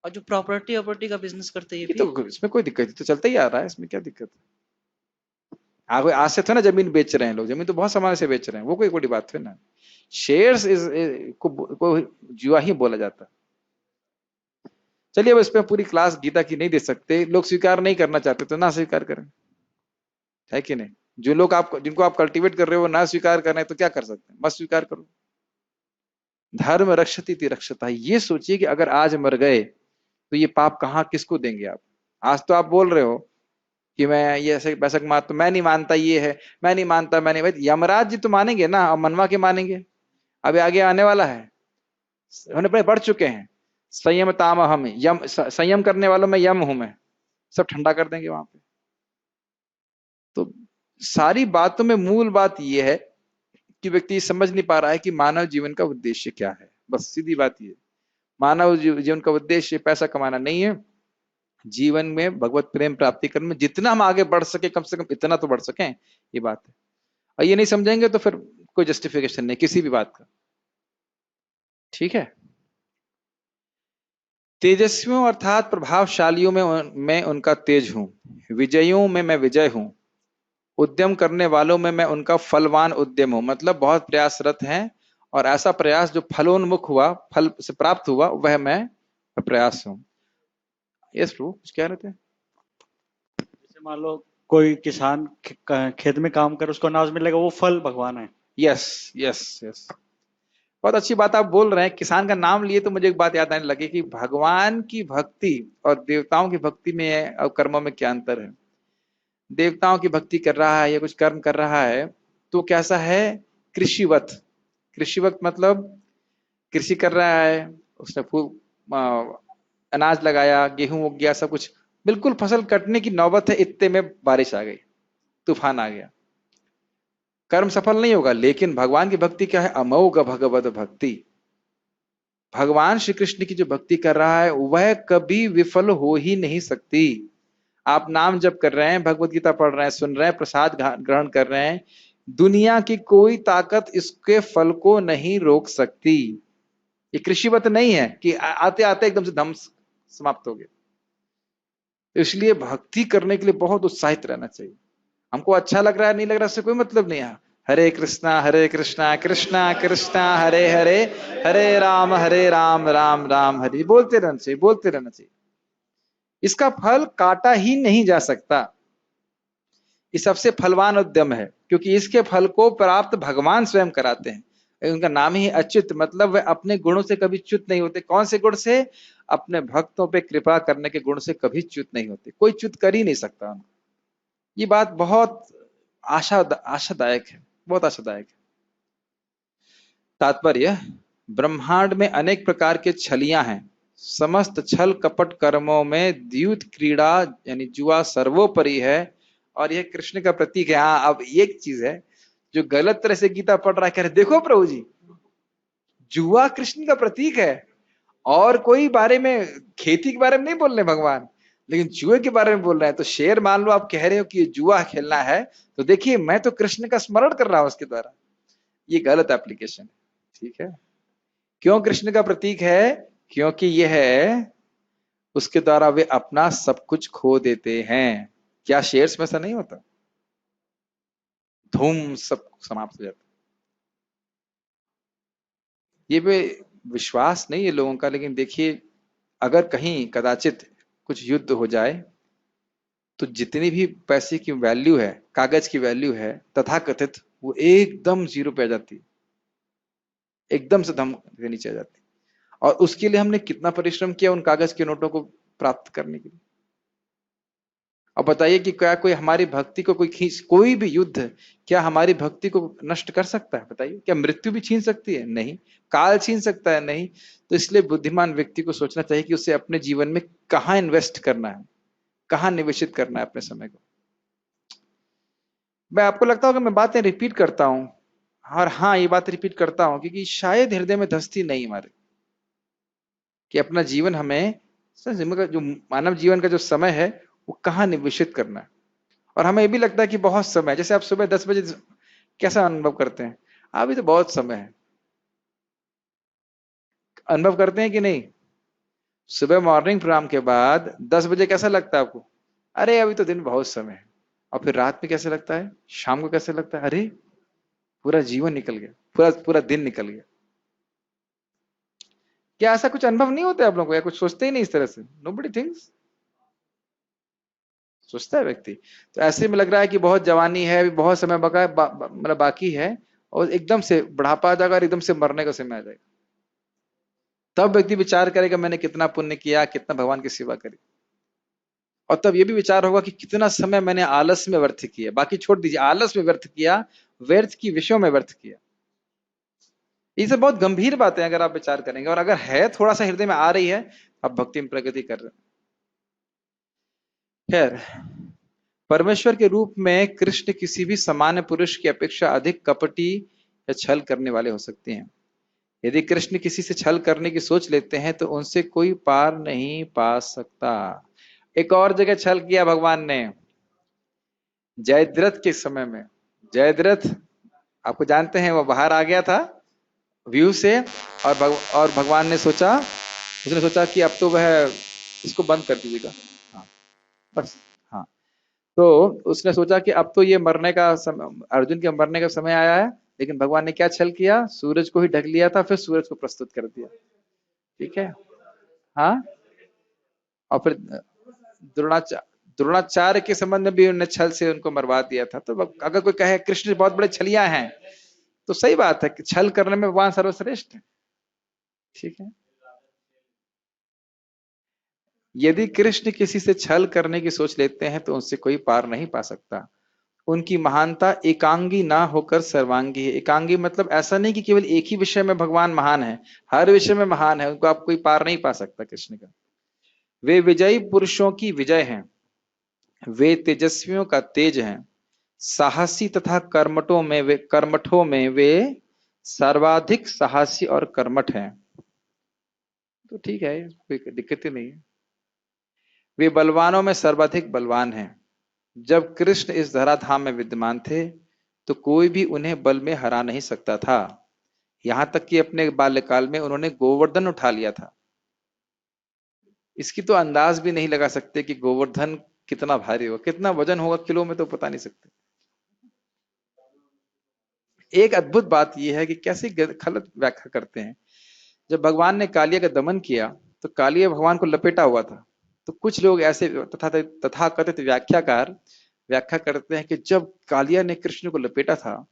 और जो प्रॉपर्टी का बिजनेस करते हैं ये तो इसमें कोई दिक्कत नहीं, तो चलता ही आ रहा है, इसमें क्या दिक्कत है? आज से तो ना जमीन बेच रहे हैं लोग, जमीन तो बहुत सामान से बेच रहे हैं, वो कोई बड़ी बात है ना। शेयर्स को जुआ ही बोला जाता है। चलिए, अब इस पे पूरी क्लास गीता की नहीं दे सकते, लोग स्वीकार नहीं करना चाहते तो ना स्वीकार करें, है कि नहीं? जो लोग जिनको आप कल्टीवेट कर रहे हो वो ना स्वीकार कर रहे हैं तो क्या कर सकते हैं? मत स्वीकार करो। धर्म रक्षति ति रक्षता। ये सोचिए कि अगर आज मर गए तो ये पाप कहाँ किसको देंगे आप? आज तो आप बोल रहे हो कि मैं ये ऐसे पैसा कमाता, तो मैं नहीं मानता, ये है मैं नहीं मानता, मैं नहीं। भाई यमराज जी तो मानेंगे ना, और मनवा के मानेंगे? अभी आगे आने वाला है, होने पर बढ़ चुके हैं। संयम ताम हम, यम संयम करने वालों में यम हूं मैं, सब ठंडा कर देंगे वहां पे। तो सारी बातों में मूल बात यह है कि व्यक्ति समझ नहीं पा रहा है कि मानव जीवन का उद्देश्य क्या है। बस सीधी बात ये, मानव जीवन का उद्देश्य पैसा कमाना नहीं है, जीवन में भगवत प्रेम प्राप्ति करने में जितना हम आगे बढ़ सके, कम से कम इतना तो बढ़ सकें, ये बात है। और ये नहीं समझेंगे तो फिर कोई जस्टिफिकेशन नहीं किसी भी बात का। ठीक है, तेजस्वियों अर्थात प्रभावशालियों में मैं उनका तेज हूं, विजयियों में मैं विजय हूं, उद्यम करने वालों में मैं उनका फलवान उद्यम हूं। मतलब बहुत प्रयासरत हैं और ऐसा प्रयास जो फलोन्मुख हुआ, फल से प्राप्त हुआ, वह मैं प्रयास हूं। यस ट्रू, कुछ कह रहे थे? जैसे मान लो कोई किसान खेत में काम कर, उसको अनाज मिलेगा, वो फल भगवान है। यस यस यस, बहुत अच्छी बात आप बोल रहे हैं। किसान का नाम लिए तो मुझे एक बात याद आने लगी कि भगवान की भक्ति और देवताओं की भक्ति में और कर्मों में क्या अंतर है। देवताओं की भक्ति कर रहा है या कुछ कर्म कर रहा है तो कैसा है? कृषिवत। कृषिवत मतलब कृषि कर रहा है, उसने अनाज लगाया, गेहूं उग गया, सब कुछ, बिल्कुल फसल कटने की नौबत है, इतने में बारिश आ गई, तूफान आ गया, कर्म सफल नहीं होगा। लेकिन भगवान की भक्ति क्या है? अमोघ भगवत भक्ति। भगवान श्री कृष्ण की जो भक्ति कर रहा है वह कभी विफल हो ही नहीं सकती। आप नाम जप कर रहे हैं, भगवत गीता पढ़ रहे हैं, सुन रहे हैं, प्रसाद ग्रहण कर रहे हैं, दुनिया की कोई ताकत इसके फल को नहीं रोक सकती। ये कृषिवत नहीं है कि आते आते एकदम से धम समाप्त हो गया। तो इसलिए भक्ति करने के लिए बहुत उत्साहित रहना चाहिए। हमको अच्छा लग रहा है नहीं लग रहा, इससे कोई मतलब नहीं है। हरे कृष्णा कृष्णा कृष्णा हरे हरे, हरे राम राम राम हरे, बोलते रहना चाहिए, बोलते रहना चाहिए। इसका फल काटा ही नहीं जा सकता। ये सबसे फलवान उद्यम है, क्योंकि इसके फल को प्राप्त भगवान स्वयं कराते हैं। उनका नाम ही अच्युत, मतलब वे अपने गुणों से कभी च्युत नहीं होते। कौन से गुण से? अपने भक्तों पे कृपा करने के गुण से कभी च्युत नहीं होते। कोई च्युत कर ही नहीं सकता उनको। ये बात बहुत आशादायक है, बहुत आशादायक है। तात्पर्य, ब्रह्मांड में अनेक प्रकार के छलियां हैं। समस्त छल कपट कर्मों में द्यूत क्रीड़ा यानी जुआ सर्वोपरि है, और यह कृष्ण का प्रतीक है। हाँ, अब एक चीज है, जो गलत तरह से गीता पढ़ रहा है, कह रहे देखो प्रभु जी, जुआ कृष्ण का प्रतीक है। और कोई बारे में, खेती के बारे में नहीं बोल रहे भगवान, लेकिन जुए के बारे में बोल रहे हैं। तो शेर मान लो आप कह रहे हो कि ये जुआ खेलना है, तो देखिए मैं तो कृष्ण का स्मरण कर रहा हूं उसके द्वारा। ये गलत एप्लीकेशन है, ठीक है। क्यों कृष्ण का प्रतीक है? क्योंकि यह है उसके द्वारा वे अपना सब कुछ खो देते हैं। क्या शेयर्स में ऐसा नहीं होता? धूम सब समाप्त हो जाता। ये पे विश्वास नहीं है लोगों का, लेकिन देखिए अगर कहीं कदाचित कुछ युद्ध हो जाए तो जितनी भी पैसे की वैल्यू है, कागज की वैल्यू है तथाकथित, वो एकदम जीरो पे आ जाती है, एकदम से धम के नीचे आ जाती है। और उसके लिए हमने कितना परिश्रम किया उन कागज के नोटों को प्राप्त करने के लिए। अब बताइए कि क्या कोई हमारी भक्ति को कोई भी युद्ध क्या हमारी भक्ति को नष्ट कर सकता है? बताइए, क्या मृत्यु भी छीन सकती है? नहीं। काल छीन सकता है? नहीं। तो इसलिए बुद्धिमान व्यक्ति को सोचना चाहिए कि उसे अपने जीवन में कहां इन्वेस्ट करना है, कहां निवेशित करना है अपने समय को। मैं आपको लगता होगा मैं बातें रिपीट करता हूं, और हाँ ये बात रिपीट करता हूं क्योंकि शायद हृदय में धस्ती नहीं हमारे कि अपना जीवन हमें, जो मानव जीवन का जो समय है वो कहाँ निवेशित करना है। और हमें ये भी लगता है कि बहुत समय है। जैसे आप सुबह 10 बजे कैसा अनुभव करते हैं? अभी तो बहुत समय है। अनुभव करते हैं कि नहीं? सुबह मॉर्निंग प्रोग्राम के बाद 10 बजे कैसा लगता है आपको? अरे अभी तो दिन बहुत समय है। और फिर रात में कैसे लगता है? शाम को कैसे लगता है? अरे पूरा जीवन निकल गया, पूरा पूरा दिन निकल गया। क्या ऐसा कुछ अनुभव नहीं होता है आप लोगों को, या कुछ सोचते ही नहीं इस तरह से? Nobody thinks. सोचता है व्यक्ति। तो ऐसे में लग रहा है कि बहुत जवानी है, अभी बहुत समय मतलब बाकी है, और एकदम से बुढ़ापा आ जाएगा और एकदम से मरने का समय आ जाएगा। तब व्यक्ति विचार करेगा मैंने कितना पुण्य किया, कितना भगवान की सेवा करी। और तब ये भी विचार होगा कि कितना समय मैंने आलस में व्यर्थ किया। बाकी छोड़ दीजिए, आलस में व्यर्थ किया, व्यर्थ की विषयों में व्यर्थ किया। ये सब बहुत गंभीर बातें अगर आप विचार करेंगे, और अगर है थोड़ा सा हृदय में आ रही है, आप भक्ति में प्रगति कर रहे हैं। खैर, परमेश्वर के रूप में कृष्ण किसी भी सामान्य पुरुष की अपेक्षा अधिक कपटी या छल करने वाले हो सकते हैं। यदि कृष्ण किसी से छल करने की सोच लेते हैं तो उनसे कोई पार नहीं पा सकता। एक और जगह छल किया भगवान ने, जयद्रथ के समय में। जयद्रथ आपको जानते हैं, वो बाहर आ गया था व्यू से, और भगवान ने सोचा, उसने सोचा कि अब तो वह इसको बंद कर दीजिएगा, हाँ बस, हाँ। तो उसने सोचा कि अब तो ये मरने का समय, अर्जुन के मरने का समय आया है। लेकिन भगवान ने क्या छल किया? सूरज को ही ढक लिया था, फिर सूरज को प्रस्तुत कर दिया। ठीक है, हाँ। और फिर द्रोणाचार्य के संबंध में भी उन्होंने छल से उनको मरवा दिया था। तो अगर कोई कहे कृष्ण बहुत बड़े छलिया हैं, तो सही बात है कि छल करने में भगवान सर्वश्रेष्ठ है। ठीक है, यदि कृष्ण किसी से छल करने की सोच लेते हैं तो उनसे कोई पार नहीं पा सकता। उनकी महानता एकांगी ना होकर सर्वांगी है। एकांगी मतलब ऐसा नहीं कि केवल एक ही विषय में भगवान महान है, हर विषय में महान है, उनको आप कोई पार नहीं पा सकता कृष्ण का। वे विजयी पुरुषों की विजय हैं, वे तेजस्वियों का तेज हैं, साहसी तथा कर्मठों में वे सर्वाधिक साहसी और कर्मठ हैं। तो ठीक है, कोई दिक्कत ही नहीं है। वे बलवानों में सर्वाधिक बलवान हैं। जब कृष्ण इस धराधाम में विद्यमान थे तो कोई भी उन्हें बल में हरा नहीं सकता था। यहां तक कि अपने बाल्यकाल में उन्होंने गोवर्धन उठा लिया था। इसकी तो अंदाज भी नहीं लगा सकते कि गोवर्धन कितना भारी होगा, कितना वजन होगा किलो में तो पता नहीं सकते। एक अद्भुत बात यह है कि कैसे गलत व्याख्या करते हैं। जब भगवान ने कालिया का दमन किया तो कालिया भगवान को लपेटा हुआ था। तो कुछ लोग ऐसे तथाकथित व्याख्याकार व्याख्या करते हैं कि जब कालिया ने कृष्ण को लपेटा था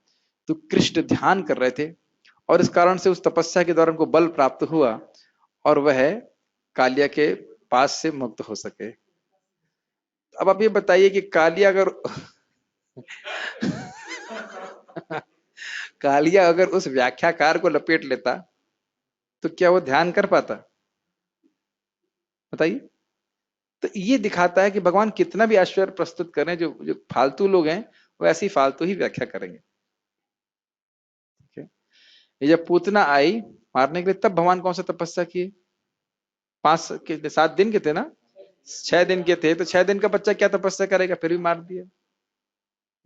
तो कृष्ण ध्यान कर रहे थे और इस कारण से उस तपस्या के दौरान को बल प्राप्त हुआ और वह कालिया के पास से मुक्त हो सके। अब आप ये बताइए कि कालिया अगर कालिया अगर उस व्याख्याकार को लपेट लेता तो क्या वो ध्यान कर पाता? बताइए। तो ये दिखाता है कि भगवान कितना भी ऐश्वर्य प्रस्तुत करें, जो जो फालतू लोग हैं वो ऐसी फालतू ही व्याख्या करेंगे। ठीक है। ये जब पूतना आई मारने के लिए तब भगवान कौन सा तपस्या किए? 7 दिन के थे ना, 6 दिन के थे, तो 6 दिन का बच्चा क्या तपस्या करेगा? फिर भी मार दिया।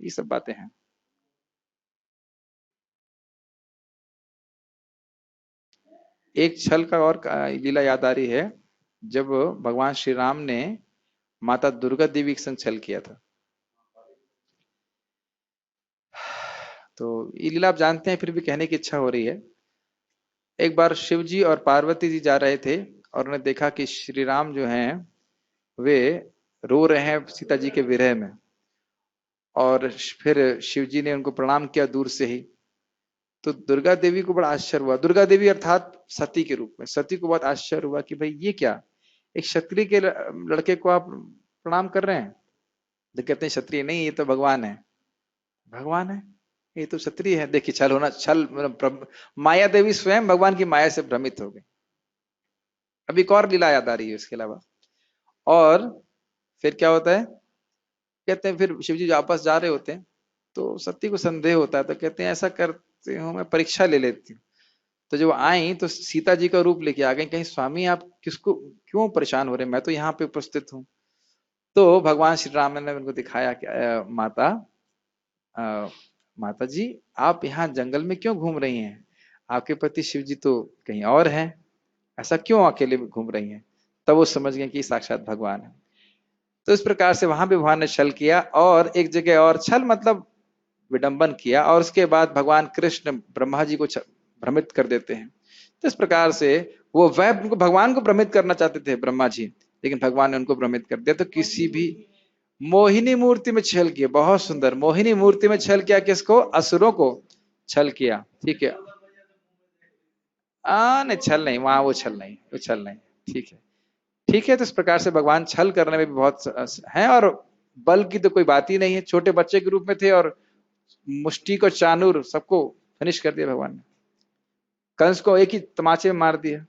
ये सब बातें हैं। एक छल का और लीला याद आ रही है। जब भगवान श्री राम ने माता दुर्गा देवी के संग छल किया था, तो ये लीला आप जानते हैं, फिर भी कहने की इच्छा हो रही है। एक बार शिव जी और पार्वती जी जा रहे थे और उन्होंने देखा कि श्री राम जो हैं वे रो रहे हैं सीता जी के विरह में, और फिर शिव जी ने उनको प्रणाम किया दूर से ही। तो दुर्गा देवी को बड़ा आश्चर्य हुआ। दुर्गा देवी अर्थात सती के रूप में, सती को बहुत आश्चर्य हुआ कि भाई ये क्या, एक क्षत्रिय के लड़के को आप प्रणाम कर रहे हैं? तो कहते हैं क्षत्रिय नहीं, ये तो भगवान है। भगवान है? ये तो क्षत्रिय है। देखिए छल होना, छल माया देवी स्वयं भगवान की माया से भ्रमित हो गई। अब एक और लीला याद आ रही है इसके अलावा। और फिर क्या होता है, कहते हैं फिर शिव जी वापस जा रहे होते हैं तो सती को संदेह होता है, तो कहते हैं ऐसा करते हूँ मैं परीक्षा ले लेती हूँ। तो जब आई तो सीता जी का रूप लेके आ गई। कहीं स्वामी आप किसको क्यों परेशान हो रहे हैं, मैं तो यहाँ पे उपस्थित हूँ। तो भगवान श्री राम ने उनको दिखाया कि माता जी आप यहाँ जंगल में क्यों घूम रही हैं? आपके पति शिव जी तो कहीं और हैं, ऐसा क्यों अकेले घूम रही हैं? तब वो समझ गए कि साक्षात भगवान है। तो इस प्रकार से वहां भी भगवान ने छल किया, और एक जगह और छल मतलब विडंबन किया, और उसके बाद भगवान कृष्ण ब्रह्मा जी को भ्रमित कर देते हैं। तो इस प्रकार से वो भगवान को भ्रमित करना चाहते थे ब्रह्मा जी, लेकिन भगवान ने उनको भ्रमित कर दिया। तो किसी भी मोहिनी मूर्ति में छल किया, बहुत सुंदर मोहिनी मूर्ति में छल किया। किसको? असुरों को छल किया। ठीक है, नहीं छल नहीं, वहां वो छल नहीं, वो छल नहीं। ठीक है, ठीक है। तो इस प्रकार से भगवान छल करने में भी बहुत हैं, और बल की तो कोई बात ही नहीं है। छोटे बच्चे के रूप में थे और मुष्टि को चानूर सबको फिनिश कर दिया भगवान ने। कंस को एक ही तमाचे में मार दिया।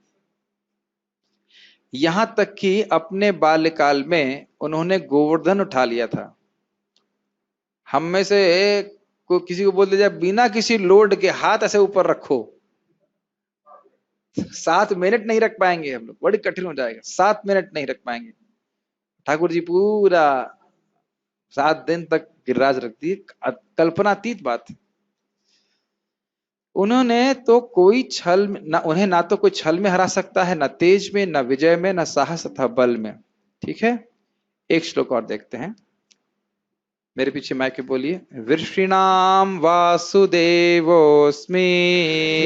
यहां तक कि अपने बाल्यकाल में उन्होंने गोवर्धन उठा लिया था। हम में से किसी को बोल दिया जाए बिना किसी लोड के हाथ ऐसे ऊपर रखो, 7 मिनट नहीं रख पाएंगे हम लोग, बड़ी कठिन हो जाएगा। 7 मिनट नहीं रख पाएंगे। ठाकुर जी पूरा 7 दिन तक गिरिराज रख दी, कल्पनातीत बात। उन्होंने तो कोई छल ना, उन्हें ना तो कोई छल में हरा सकता है, ना तेज में, ना विजय में, ना साहस तथा बल में। ठीक है, एक श्लोक और देखते हैं। मेरे पीछे माइक बोलिए। वृष्णिनाम वासुदेवोस्मि,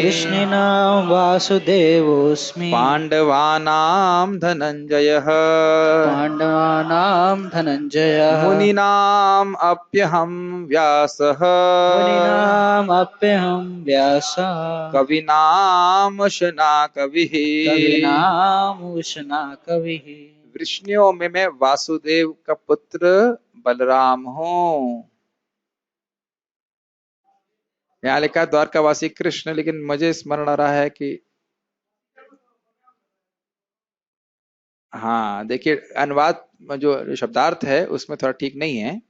कृष्णेनां वासुदेवोऽस्मि, पांडवानाम धनंजयः, पाण्डवानां धनञ्जयः, मुनीनाम अप्यहम व्यासः, मुनीनामप्यहं व्यासः, कविनाम उशना कविः, कवीनामुशना कविः। वृष्णियों में मैं वासुदेव का पुत्र बलराम हूं। यहाँ लिखा द्वारकावासी कृष्ण, लेकिन मुझे स्मरण आ रहा है कि हाँ देखिए, अनुवाद जो शब्दार्थ है उसमें थोड़ा ठीक नहीं है,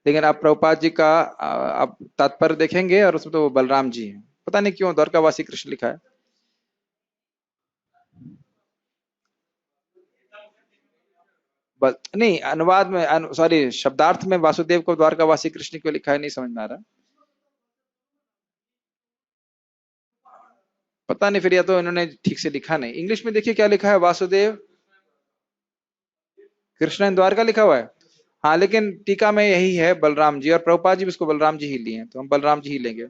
लेकिन आप प्रभुपाद जी का आप तात्पर्य देखेंगे और उसमें तो वो बलराम जी हैं। पता नहीं क्यों द्वारकावासी कृष्ण लिखा है। नहीं, अनुवाद में सॉरी, शब्दार्थ में वासुदेव को द्वारकावासी कृष्ण क्यों लिखा है नहीं समझ में आ रहा। पता नहीं, फिर या तो इन्होंने ठीक से लिखा नहीं। इंग्लिश में देखिए क्या लिखा है, वासुदेव कृष्ण इन द्वारका लिखा हुआ है। हाँ, लेकिन टीका में यही है बलराम जी, और प्रभुपाद जी भी इसको बलराम जी ही लिए हैं, तो हम बलराम जी ही लेंगे।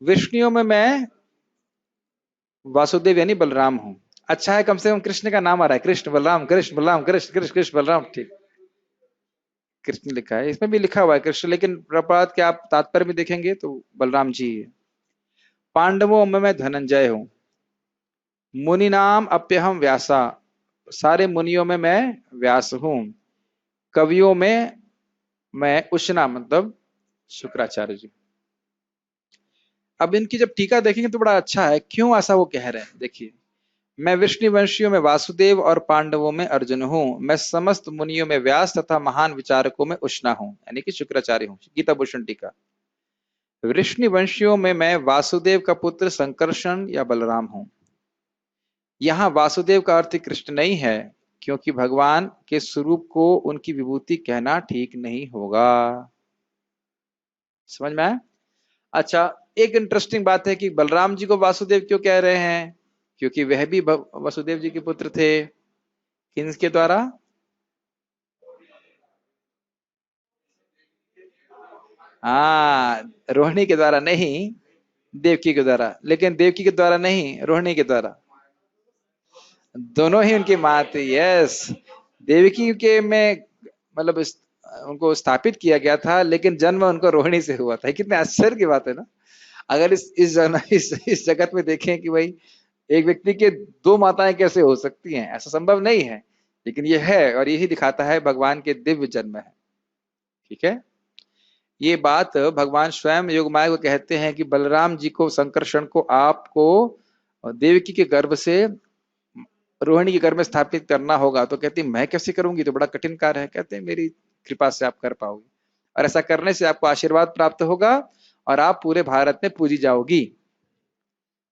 विष्णुओं में मैं वासुदेव यानी बलराम हूं। अच्छा है, कम से कम कृष्ण का नाम आ रहा है, कृष्ण बलराम, कृष्ण बलराम, कृष्ण कृष्ण कृष्ण बलराम, ठीक। कृष्ण लिखा है, इसमें भी लिखा हुआ है कृष्ण, लेकिन प्रभुपाद के आप तात्पर्य में देखेंगे तो बलराम जी है। पांडवों में मैं धनंजय हूं। मुनि नाम अप्यहम व्यासा, सारे मुनियों में मैं व्यास हूं। कवियों में मैं उष्णा, मतलब शुक्राचार्य जी। अब इनकी जब टीका देखेंगे तो बड़ा अच्छा है, क्यों ऐसा वो कह रहे हैं। देखिए, मैं विष्णु वंशियों में वासुदेव और पांडवों में अर्जुन हूं। मैं समस्त मुनियों में व्यास तथा महान विचारकों में उष्णा हूं, यानी कि शुक्राचार्य हूं। गीता भूषण टीका। वृष्णि वंशियों में मैं वासुदेव का पुत्र संकर्षण या बलराम हूं। यहां वासुदेव का अर्थ कृष्ण नहीं है, क्योंकि भगवान के स्वरूप को उनकी विभूति कहना ठीक नहीं होगा। समझ में आया? अच्छा, एक इंटरेस्टिंग बात है कि बलराम जी को वासुदेव क्यों कह रहे हैं, क्योंकि वह भी वसुदेव जी के पुत्र थे। किसके द्वारा? हाँ, रोहिणी के द्वारा नहीं, देवकी के द्वारा। लेकिन देवकी के द्वारा नहीं, रोहिणी के द्वारा। दोनों ही उनकी माँ थी। यस, देवकी के में मतलब उनको स्थापित किया गया था, लेकिन जन्म उनको रोहिणी से हुआ था। कितने आश्चर्य की बात है ना। अगर इस जगत में देखें कि भाई एक व्यक्ति के दो माताएं कैसे हो सकती हैं, ऐसा संभव नहीं है, लेकिन यह है, और यही दिखाता है भगवान के दिव्य जन्म है। ठीक है, ये बात भगवान स्वयं योगमाया को कहते हैं कि बलराम जी को, संकर्षण को आपको देवकी के गर्भ से रोहिणी के गर्भ में स्थापित करना होगा। तो कहती मैं कैसे करूंगी, तो बड़ा कठिन कार्य है। कहते हैं मेरी कृपा से आप कर पाओगे, और ऐसा करने से आपको आशीर्वाद प्राप्त होगा और आप पूरे भारत में पूजी जाओगी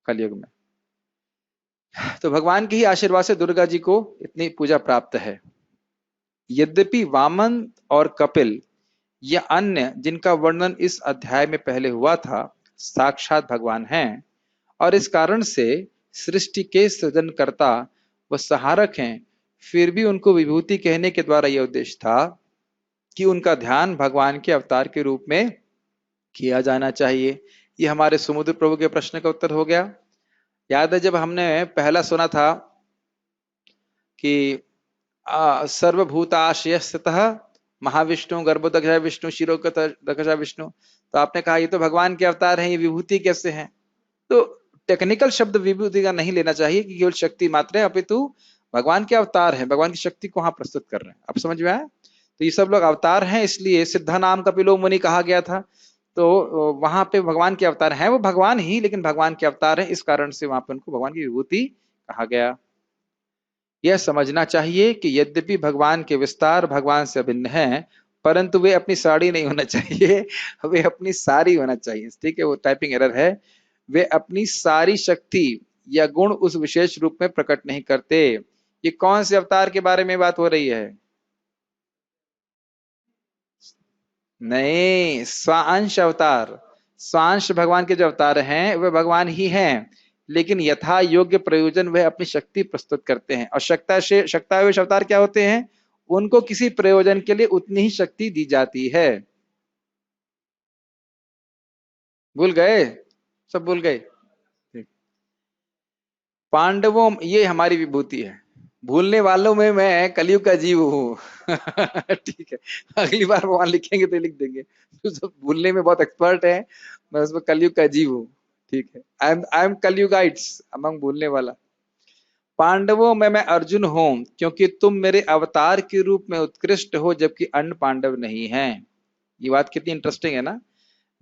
कलयुग में। तो भगवान के ही आशीर्वाद से दुर्गा जी को इतनी पूजा प्राप्त है। यद्यपि वामन और कपिल या अन्य जिनका वर्णन इस अध्याय में पहले हुआ था साक्षात भगवान हैं, और इस कारण से सृष्टि के सृजनकर्ता व सहारक हैं, फिर भी उनको विभूति कहने के द्वारा यह उद्देश्य था कि उनका ध्यान भगवान के अवतार के रूप में किया जाना चाहिए। ये हमारे समुद्र प्रभु के प्रश्न का उत्तर हो गया। याद है जब हमने पहला सुना था कि सर्वभूताशय स्थितः महाविष्णु गर्भोदग्धा विष्णु शिरोदग्धा विष्णु, तो आपने कहा ये तो भगवान के अवतार हैं, ये विभूति कैसे हैं। तो टेक्निकल शब्द विभूति का नहीं लेना चाहिए कि केवल शक्ति मात्र है, अपितु भगवान के अवतार हैं, भगवान की शक्ति को वहां प्रस्तुत कर रहे हैं। अब समझ में आया? तो ये सब लोग अवतार हैं, इसलिए सिद्धा नाम कपिलो मुनि कहा गया था। तो वहां पे भगवान के अवतार हैं, वो भगवान ही, लेकिन भगवान के अवतार है, इस कारण से वहां पे उनको भगवान की विभूति कहा गया। यह समझना चाहिए कि यद्यपि भगवान के विस्तार भगवान से अभिन्न हैं, परंतु वे अपनी साड़ी नहीं होना चाहिए, वे अपनी सारी होना चाहिए। ठीक है, वो टाइपिंग एरर है। वे अपनी सारी शक्ति या गुण उस विशेष रूप में प्रकट नहीं करते। ये कौन से अवतार के बारे में बात हो रही है? नहीं, स्वांश अवतार। स्वांश भगवान के जो अवतार हैं वे भगवान ही हैं, लेकिन यथा योग्य प्रयोजन वह अपनी शक्ति प्रस्तुत करते हैं। और शक्तावेश अवतार क्या होते हैं? उनको किसी प्रयोजन के लिए उतनी ही शक्ति दी जाती है। भूल गए? सब भूल गए? पांडवों, ये हमारी विभूति है। भूलने वालों में मैं कलयुग का जीव हूं। ठीक है, अगली बार भगवान लिखेंगे तो लिख देंगे, तो सब भूलने में बहुत एक्सपर्ट है, मैं उसमें कलयुग का जीव हूं। ठीक है, आई एम कलयुगाइट्स, अमंग भूलने वाला। पांडवों में मैं अर्जुन हूं, क्योंकि तुम मेरे अवतार के रूप में उत्कृष्ट हो, जबकि अन्य पांडव नहीं हैं। ये बात कितनी इंटरेस्टिंग है ना।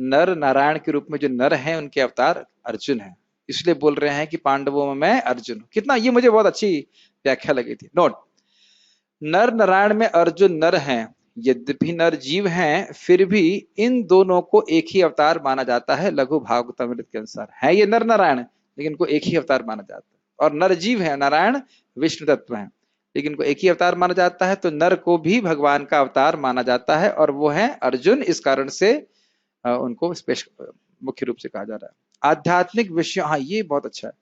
नर नारायण के रूप में जो नर हैं उनके अवतार अर्जुन है, इसलिए बोल रहे हैं कि पांडवों में मैं अर्जुन हूं। कितना, ये मुझे बहुत अच्छी व्याख्या लगी थी। नोट, नर नारायण में अर्जुन नर हैं, यद्यपि नर जीव हैं, फिर भी इन दोनों को एक ही अवतार माना जाता है। लघु भागवतामृत के अनुसार है ये नर नारायण, लेकिन इनको एक ही अवतार माना जाता है। और नर जीव है, नारायण विष्णु तत्व है। लेकिन इनको एक ही अवतार माना जाता है, तो नर को भी भगवान का अवतार माना जाता है और वो है अर्जुन। इस कारण से उनको स्पेशल मुख्य रूप से कहा जा रहा है। आध्यात्मिक विषयों, हाँ ये बहुत अच्छा है।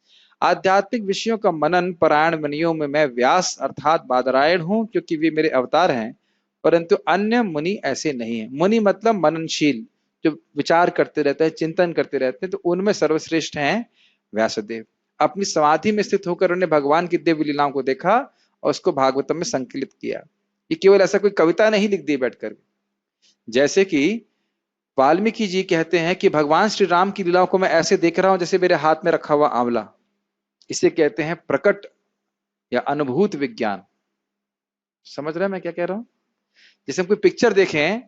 आध्यात्मिक विषयों का मनन परायण मुनियों में मैं व्यास अर्थात बादरायण हूं, क्योंकि वे मेरे अवतार हैं, परंतु अन्य मुनि ऐसे नहीं है। मुनि मतलब मननशील, जो विचार करते रहते हैं, चिंतन करते रहते हैं, तो उनमें सर्वश्रेष्ठ हैं व्यासदेव। अपनी समाधि में स्थित होकर उन्होंने भगवान की दिव्य लीलाओं को देखा और उसको भागवतम में संकलित किया। ये केवल ऐसा कोई कविता नहीं लिख दी बैठकर, जैसे कि वाल्मीकि जी कहते हैं कि भगवान श्री राम की लीलाओं को मैं ऐसे देख रहा हूं जैसे मेरे हाथ में रखा हुआ आंवला। इसे कहते हैं प्रकट या अनुभूत विज्ञान। समझ रहे हैं मैं क्या कह रहा हूं? जैसे हम कोई पिक्चर देखें,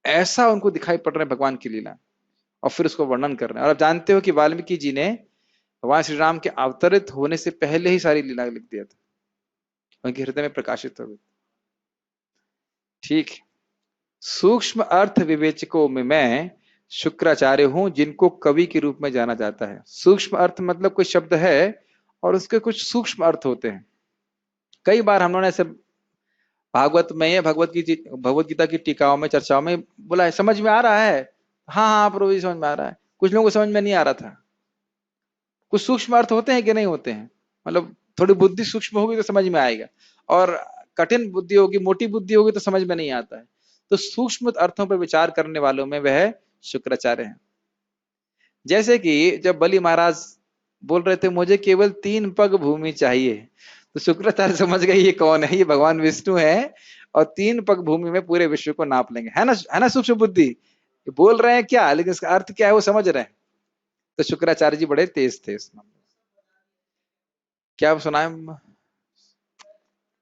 ऐसा उनको दिखाई पड़ रहा है भगवान की लीला, और फिर उसको वर्णन कर रहे हैं। और आप जानते हो कि वाल्मीकि जी ने भगवान श्री राम के अवतरित होने से पहले ही सारी लीला लिख दिया था, उनके हृदय में प्रकाशित हो गई। ठीक, सूक्ष्म अर्थ विवेचकों में मैं शुक्राचार्य हूं, जिनको कवि के रूप में जाना जाता है। सूक्ष्म अर्थ मतलब कोई शब्द है और उसके कुछ सूक्ष्म अर्थ होते हैं। कई बार हम लोगों ने ऐसे भागवत में या भगवत गीता की टीकाओं में, चर्चाओं में बोला है, समझ में आ रहा है? हाँ हाँ प्रभु जी समझ में आ रहा है। कुछ लोगों को समझ में नहीं आ रहा था। कुछ सूक्ष्म अर्थ होते हैं कि नहीं होते हैं, मतलब थोड़ी बुद्धि सूक्ष्म होगी तो समझ में आएगा, और कठिन बुद्धि होगी, मोटी बुद्धि होगी तो समझ में नहीं आता है। तो सूक्ष्म अर्थों पर विचार करने वालों में वह शुक्राचार्य हैं। जैसे कि जब बलि महाराज बोल रहे थे मुझे केवल 3 पग भूमि चाहिए, तो शुक्राचार्य समझ गए ये कौन है, ये भगवान विष्णु है, और 3 पग भूमि में पूरे विश्व को नाप लेंगे। है ना सूक्ष्म बुद्धि। बोल रहे हैं क्या, लेकिन इसका अर्थ क्या है वो समझ रहे हैं। तो शुक्राचार्य जी बड़े तेज थे इस मामले में। क्या सुनाए?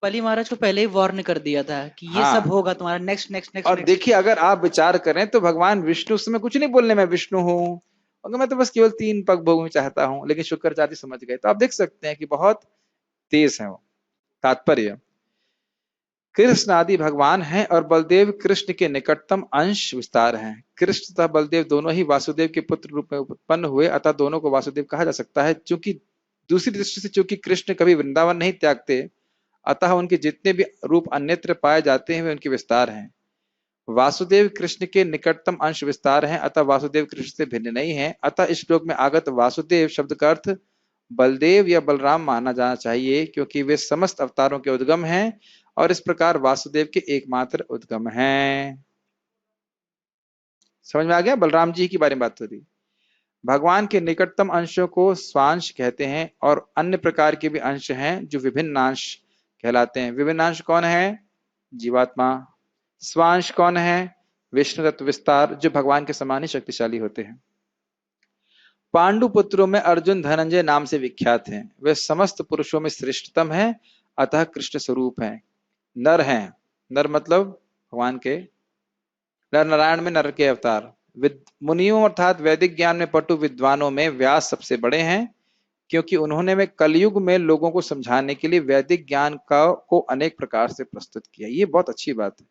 बलि महाराज को पहले ही वार्न कर दिया था कि ये हाँ। सब होगा तुम्हारा, नेक्स्ट नेक्स्ट नेक्स्ट। और देखिए अगर आप विचार करें तो भगवान विष्णु उस समय कुछ नहीं बोलने मैं विष्णु हूं, और मैं तो बस केवल 3 पग भूमि चाहता हूं, लेकिन शुक्राचार्य समझ गए। तो आप देख सकते हैं कि बहुत तेज है वो। तात्पर्य, कृष्ण आदि भगवान हैं और बलदेव कृष्ण के निकटतम अंश विस्तार हैं। कृष्ण तथा बलदेव दोनों ही वासुदेव के पुत्र रूप में उत्पन्न हुए, अतः दोनों को वासुदेव कहा जा सकता है। चूंकि दूसरी दृष्टि से चूंकि कृष्ण कभी वृंदावन नहीं त्यागते, अतः उनके जितने भी रूप अन्यत्र पाए जाते हैं वे उनके विस्तार हैं। वासुदेव कृष्ण के निकटतम अंश विस्तार हैं, अतः वासुदेव कृष्ण से भिन्न नहीं है। अतः इस श्लोक में आगत वासुदेव शब्द का अर्थ बलदेव या बलराम माना जाना चाहिए, क्योंकि वे समस्त अवतारों के उद्गम हैं और इस प्रकार वासुदेव के एकमात्र उद्गम हैं। समझ में आ गया? बलराम जी की बारे में बात हो रही। भगवान के निकटतम अंशों को स्वांश कहते हैं, और अन्य प्रकार के भी अंश हैं जो विभिन्न अंश कहलाते हैं। विभिन्न अंश कौन है? जीवात्मा। स्वांश कौन है? विष्णु तत्व विस्तार, जो भगवान के समान ही शक्तिशाली होते हैं। पांडु पुत्रों में अर्जुन धनंजय नाम से विख्यात हैं। वे समस्त पुरुषों में श्रेष्ठतम हैं, अतः कृष्ण स्वरूप हैं। नर हैं, नर मतलब भगवान के, नर नारायण में नर के अवतार। मुनियों अर्थात वैदिक ज्ञान में पटु विद्वानों में व्यास सबसे बड़े हैं, क्योंकि उन्होंने में कलयुग में लोगों को समझाने के लिए वैदिक ज्ञान को अनेक प्रकार से प्रस्तुत किया। ये बहुत अच्छी बात है।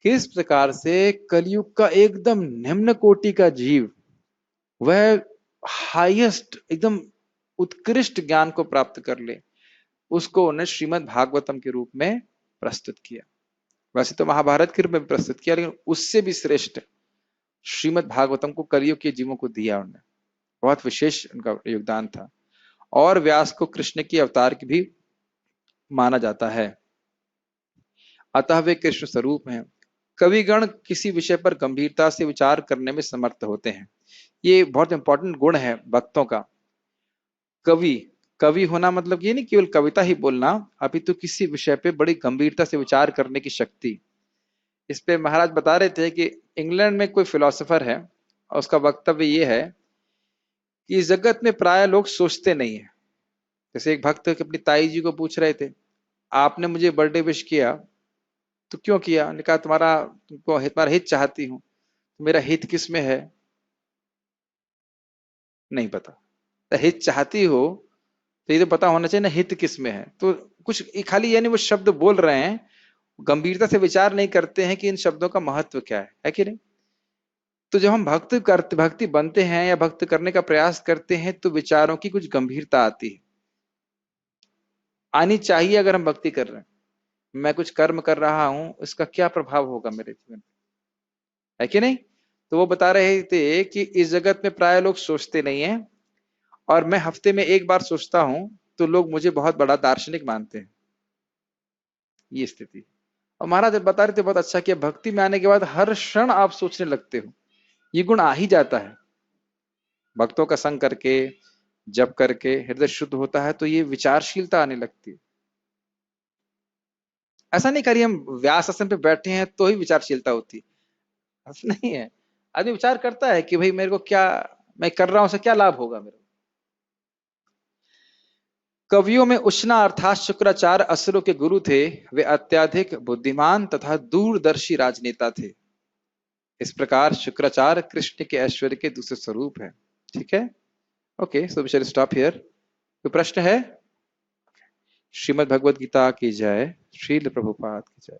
किस प्रकार से कलयुग का एकदम निम्न कोटि का जीव वह हाईएस्ट एकदम उत्कृष्ट ज्ञान को प्राप्त कर ले, उसको उन्हें श्रीमद् भागवतम के रूप में प्रस्तुत किया। वैसे तो महाभारत के रूप में प्रस्तुत किया, लेकिन उससे भी श्रेष्ठ श्रीमद् भागवतम को कलयुग के जीवों को दिया उन्होंने। बहुत विशेष उनका योगदान था। और व्यास को कृष्ण की अवतार की भी माना जाता है, अतः वे कृष्ण स्वरूप हैं। कविगण किसी विषय पर गंभीरता से विचार करने में समर्थ होते हैं। ये बहुत इंपॉर्टेंट गुण है भक्तों का। कवि होना मतलब ये नहीं केवल कविता ही बोलना, अभी तो किसी विषय पे बड़ी गंभीरता से विचार करने की शक्ति। इस पे महाराज बता रहे थे कि इंग्लैंड में कोई फिलोसोफर है और उसका वक्तव्य ये है कि इस जगत में प्राय लोग सोचते नहीं है। जैसे एक भक्त अपनी ताई जी को पूछ रहे थे, आपने मुझे बर्थडे विश किया तो क्यों किया? उन्होंने कहा तुम्हारा हित चाहती हूँ। तो मेरा हित किस में है? नहीं पता। तो हित चाहती हो तो ये तो पता होना चाहिए ना हित किस में है। तो कुछ खाली यानी वो शब्द बोल रहे हैं, गंभीरता से विचार नहीं करते हैं कि इन शब्दों का महत्व क्या है कि नहीं? तो जब हम भक्ति बनते हैं या भक्त करने का प्रयास करते हैं तो विचारों की कुछ गंभीरता आती है। आनी चाहिए अगर हम भक्ति कर रहे हैं। मैं कुछ कर्म कर रहा हूं, इसका क्या प्रभाव होगा मेरे जीवन पे, है कि नहीं? तो वो बता रहे थे कि इस जगत में प्राय लोग सोचते नहीं है, और मैं हफ्ते में एक बार सोचता हूं तो लोग मुझे बहुत बड़ा दार्शनिक मानते हैं। ये स्थिति। और महाराज बता रहे थे बहुत अच्छा कि भक्ति में आने के बाद हर क्षण आप सोचने लगते हो, ये गुण आ ही जाता है। भक्तों का संग करके, जप करके हृदय शुद्ध होता है तो ये विचारशीलता आने लगती है। ऐसा नहीं करिए हम व्यास आसन पे बैठे हैं तो ही विचारशीलता होती है, ऐसा नहीं है। आदमी विचार करता है कि भाई मेरे को क्या, मैं कर रहा हूं उससे क्या लाभ होगा मेरे को। कवियों में उष्णा अर्थात शुक्राचार्य असुरों के गुरु थे। वे अत्यधिक बुद्धिमान तथा दूरदर्शी राजनेता थे। इस प्रकार शुक्राचार्य कृष्ण के ऐश्वर्य के दूसरे स्वरूप है। ठीक है, okay, so we shall stop here. कोई प्रश्न है? श्रीमद् भगवद गीता की जय। श्रील प्रभुपाद की जय।